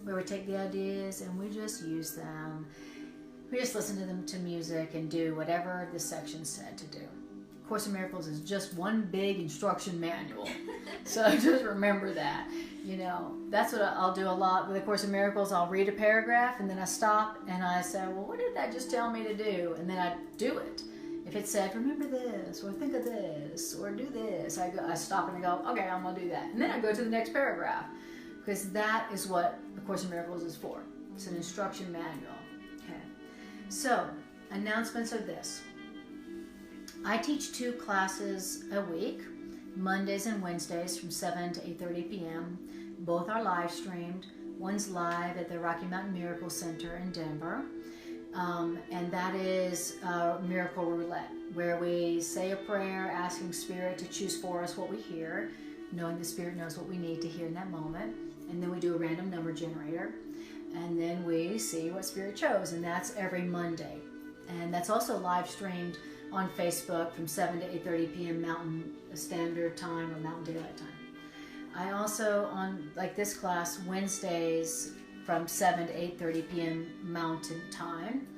where we take the ideas and we just use them. We just listen to them to music and do whatever this section said to do. Course in Miracles is just one big instruction manual. So just remember that. That's what I'll do a lot with A Course in Miracles. I'll read a paragraph and then I stop and I say, well, what did that just tell me to do? And then I do it. If it said, remember this, or think of this, or do this, I stop and I go, okay, I'm going to do that. And then I go to the next paragraph, because that is what A Course in Miracles is for. It's an instruction manual. Okay. So, announcements are this. I teach 2 classes a week, Mondays and Wednesdays from 7 to 8:30 p.m. Both are live streamed. One's live at the Rocky Mountain Miracle Center in Denver. And that is Miracle Roulette, where we say a prayer asking Spirit to choose for us what we hear, knowing the Spirit knows what we need to hear in that moment. And then we do a random number generator. And then we see what Spirit chose. And that's every Monday. And that's also live streamed on Facebook from 7 to 8:30 p.m. Mountain Standard Time or Mountain Daylight Time. I also, on like this class, Wednesdays from 7 to 8:30 p.m. Mountain Time.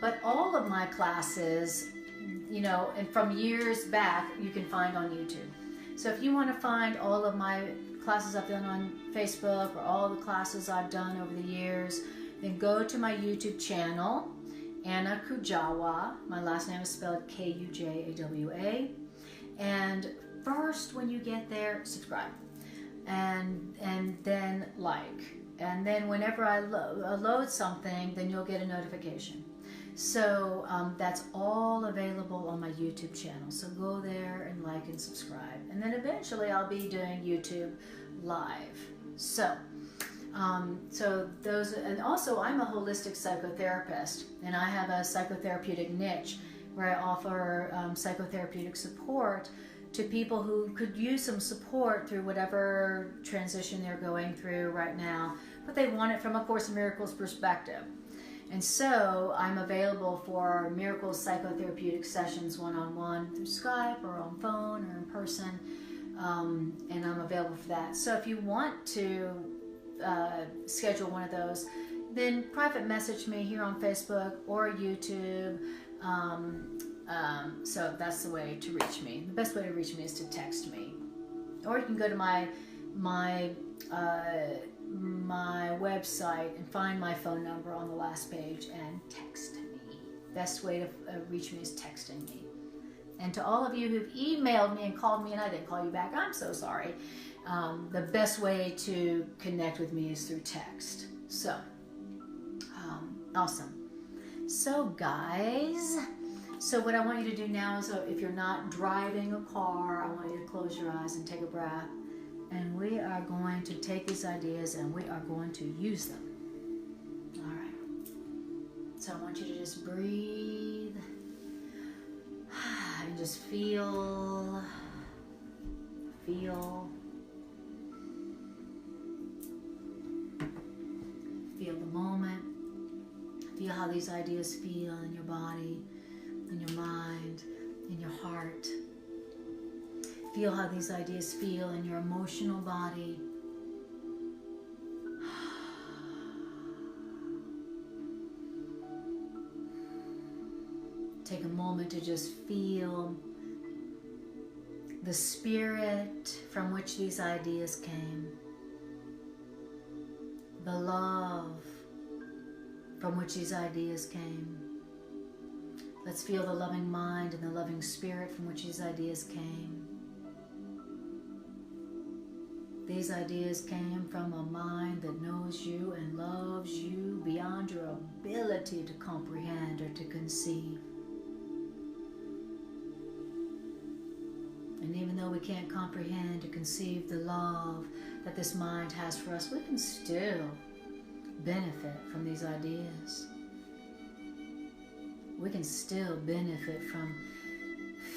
But all of my classes, and from years back, you can find on YouTube. So if you want to find all of my classes I've done on Facebook or all the classes I've done over the years, then go to my YouTube channel, Anna Kujawa. My last name is spelled Kujawa. And first, when you get there, subscribe. And then like. And then whenever I load something, then you'll get a notification. So that's all available on my YouTube channel. So go there and like and subscribe. And then eventually I'll be doing YouTube live. So those, and also I'm a holistic psychotherapist, and I have a psychotherapeutic niche where I offer psychotherapeutic support to people who could use some support through whatever transition they're going through right now, but they want it from a Course in Miracles perspective. And so I'm available for Miracles psychotherapeutic sessions one-on-one through Skype or on phone or in person, and I'm available for that. So if you want to schedule one of those, then private message me here on Facebook or YouTube. So that's the way to reach me. The best way to reach me is to text me, or you can go to my website and find my phone number on the last page and text me. Best way to reach me is texting me. And to all of you who've emailed me and called me and I didn't call you back, I'm so sorry. The best way to connect with me is through text. So, awesome. So guys, so what I want you to do now is, if you're not driving a car, I want you to close your eyes and take a breath. And we are going to take these ideas and we are going to use them. All right. So I want you to just breathe and just feel the Feel how these ideas feel in your body, in your mind, in your heart. Feel how these ideas feel in your emotional body. Take a moment to just feel the spirit from which these ideas came, the love from which these ideas came. Let's feel the loving mind and the loving spirit from which these ideas came. These ideas came from a mind that knows you and loves you beyond your ability to comprehend or to conceive. And even though we can't comprehend or conceive the love that this mind has for us, we can still benefit from these ideas. We can still benefit from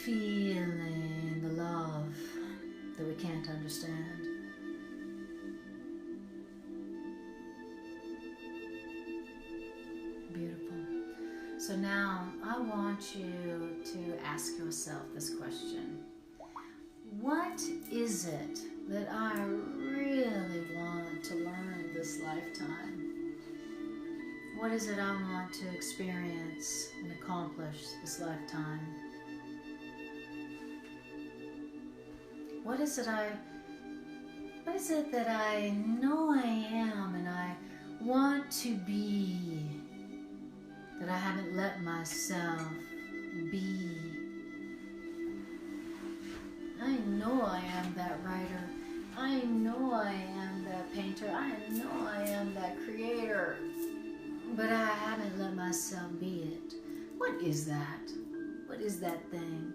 feeling the love that we can't understand. Beautiful. So now I want you to ask yourself this question. What is it that I really want to learn this lifetime? What is it I want to experience and accomplish this lifetime? What is it that I know I am and I want to be, that I haven't let myself be? I know I am that writer. I know I am that painter. I know I am that creator. But I haven't let myself be it. What is that? What is that thing?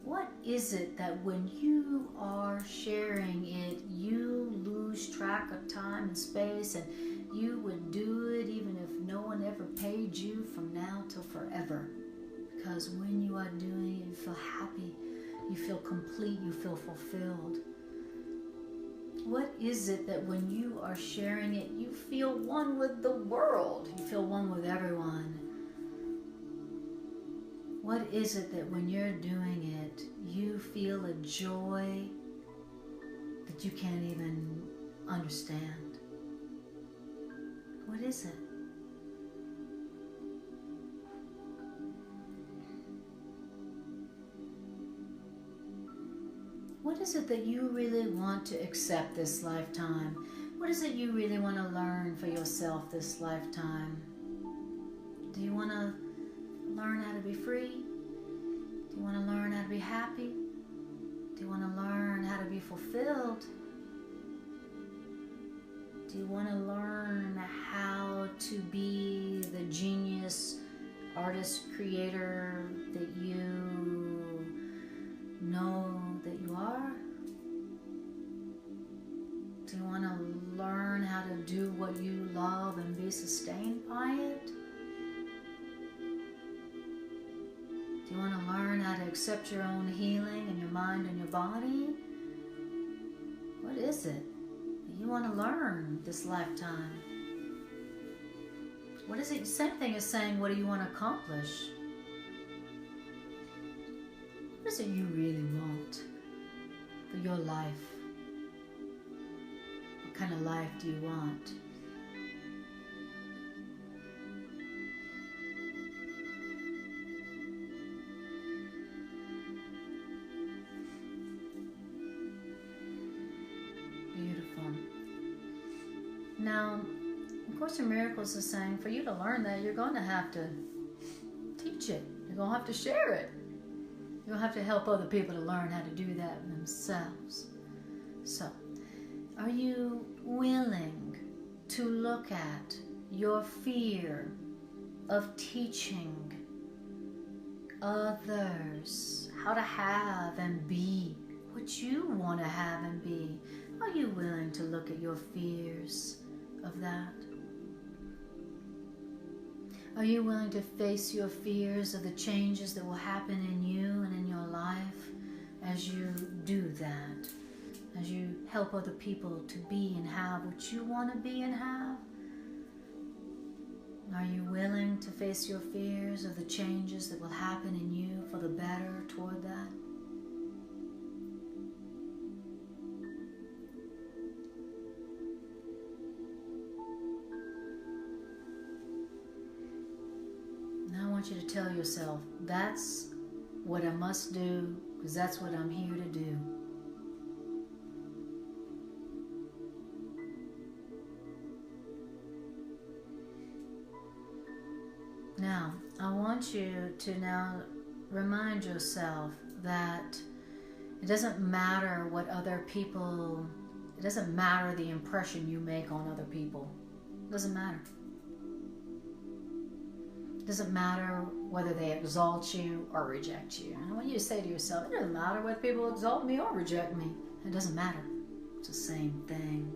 What is it that when you are sharing it, you lose track of time and space, and you would do it even if no one ever paid you from now till forever? Because when you are doing it, you feel happy, you feel complete, you feel fulfilled. What is it that when you are sharing it, you feel one with the world? You feel one with everyone. What is it that when you're doing it, you feel a joy that you can't even understand? What is it? What is it that you really want to accept this lifetime? What is it you really want to learn for yourself this lifetime? Do you want to learn how to be free? Do you want to learn how to be happy? Do you want to learn how to be fulfilled? Do you want to learn how to be the genius, artist, creator that you know that you are? Do you want to learn how to do what you love and be sustained by it? Do you want to learn how to accept your own healing in your mind and your body? What is it that you want to learn this lifetime? What is it? Same thing as saying, what do you want to accomplish? What is it you really want for your life? What kind of life do you want? Beautiful. Now, A Course in Miracles is saying for you to learn that, you're going to have to teach it. You're going to have to share it. You'll have to help other people to learn how to do that themselves. So, are you willing to look at your fear of teaching others how to have and be what you want to have and be? Are you willing to look at your fears of that? Are you willing to face your fears of the changes that will happen in you and in your life as you do that? as you help other people to be and have what you want to be and have? Are you willing to face your fears of the changes that will happen in you for the better toward that? Now I want you to tell yourself, that's what I must do, because that's what I'm here to do. Now, I want you to now remind yourself that it doesn't matter what other people, it doesn't matter the impression you make on other people. It doesn't matter. It doesn't matter whether they exalt you or reject you. And I want you to say to yourself, it doesn't matter whether people exalt me or reject me. It doesn't matter. It's the same thing.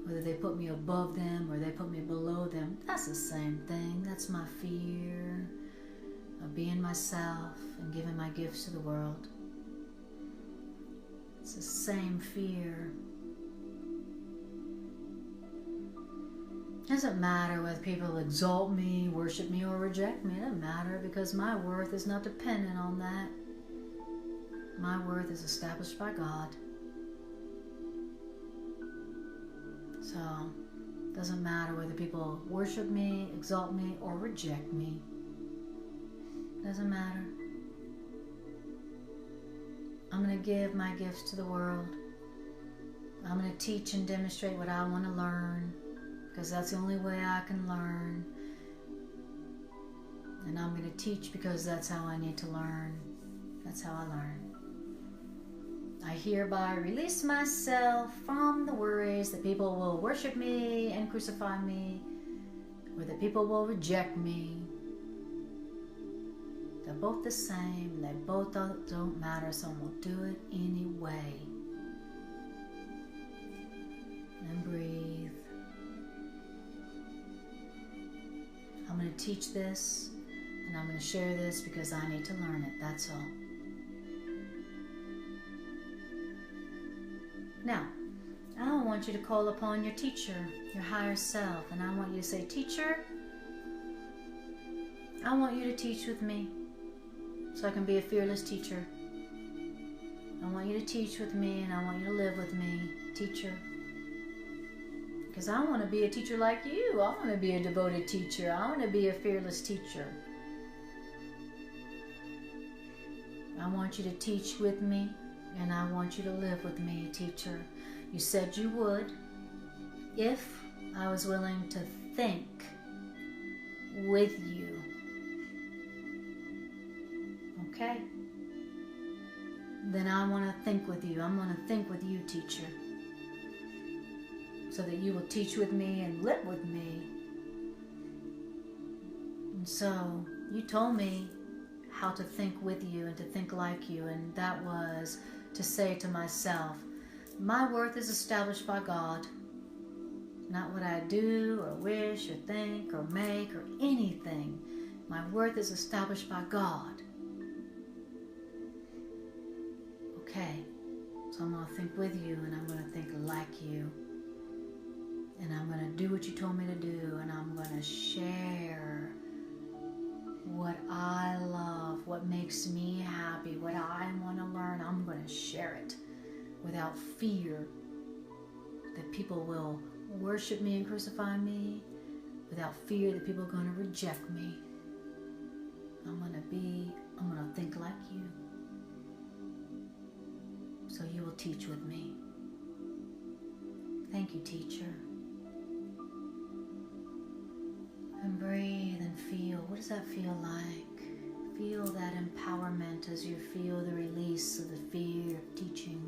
Whether they put me above them or they put me below them, that's the same thing. That's my fear of being myself and giving my gifts to the world. It's the same fear. It doesn't matter whether people exalt me, worship me, or reject me. It doesn't matter, because my worth is not dependent on that. My worth is established by God. So, it doesn't matter whether people worship me, exalt me, or reject me. It doesn't matter. I'm going to give my gifts to the world. I'm going to teach and demonstrate what I want to learn, because that's the only way I can learn. And I'm going to teach because that's how I need to learn. That's how I learn. I hereby release myself from the worries that people will worship me and crucify me, or that people will reject me. They're both the same, and they both don't matter, so we'll do it anyway. And breathe. I'm going to teach this, and I'm going to share this because I need to learn it, that's all. Now, I want you to call upon your teacher, your higher self, and I want you to say, Teacher, I want you to teach with me so I can be a fearless teacher. I want you to teach with me, and I want you to live with me, teacher. Because I want to be a teacher like you. I want to be a devoted teacher. I want to be a fearless teacher. I want you to teach with me, and I want you to live with me, teacher. You said you would if I was willing to think with you. Okay? Then I want to think with you. I'm going to think with you, teacher, so that you will teach with me and live with me. And so you told me how to think with you and to think like you, and that was to say to myself, my worth is established by God, not what I do or wish or think or make or anything. My worth is established by God. Okay, so I'm going to think with you, and I'm going to think like you, and I'm going to do what you told me to do, and I'm going to share what I love, what makes me happy, what I want to learn. I'm going to share it without fear that people will worship me and crucify me, without fear that people are going to reject me. I'm going to think like you, so you will teach with me. Thank you, teacher. And breathe and feel. What does that feel like? Feel that empowerment as you feel the release of the fear of teaching.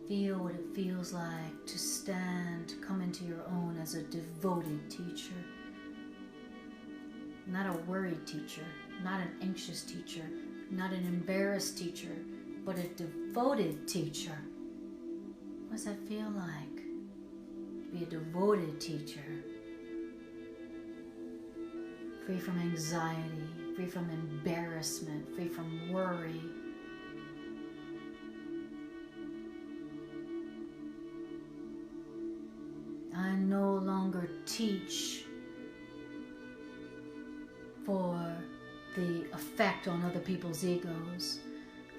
Feel what it feels like to stand, to come into your own as a devoted teacher. Not a worried teacher, not an anxious teacher, not an embarrassed teacher, but a devoted teacher. What does that feel like to be a devoted teacher? Free from anxiety, free from embarrassment, free from worry. teach for the effect on other people's egos.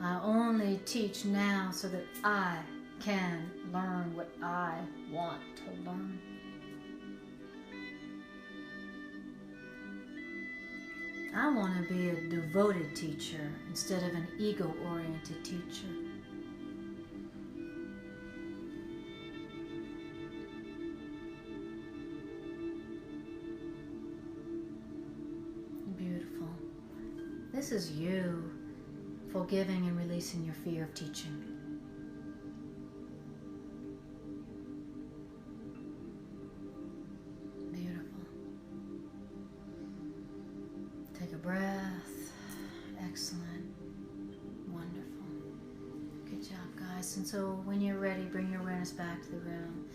I only teach now so that I can learn what I want to learn. I want to be a devoted teacher instead of an ego-oriented teacher. Beautiful. This is you forgiving and releasing your fear of teaching. Beautiful. Take a breath. Excellent. Wonderful. Good job, guys. And so when you're ready, bring your awareness back to the room.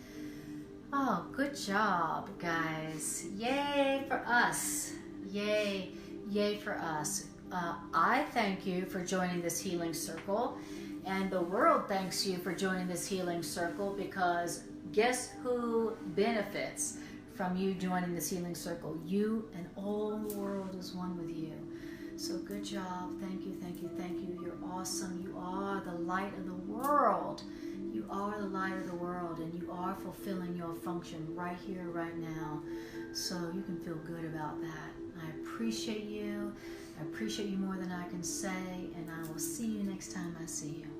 Oh, good job, guys. Yay for us. Yay. Yay for us. I thank you for joining this healing circle, and the world thanks you for joining this healing circle, because guess who benefits from you joining this healing circle? You, and all the world is one with you. So good job. Thank you, thank you, thank you. You're awesome. You are the light of the world. You are the light of the world, and you are fulfilling your function right here, right now. So you can feel good about that. I appreciate you. I appreciate you more than I can say, and I will see you next time I see you.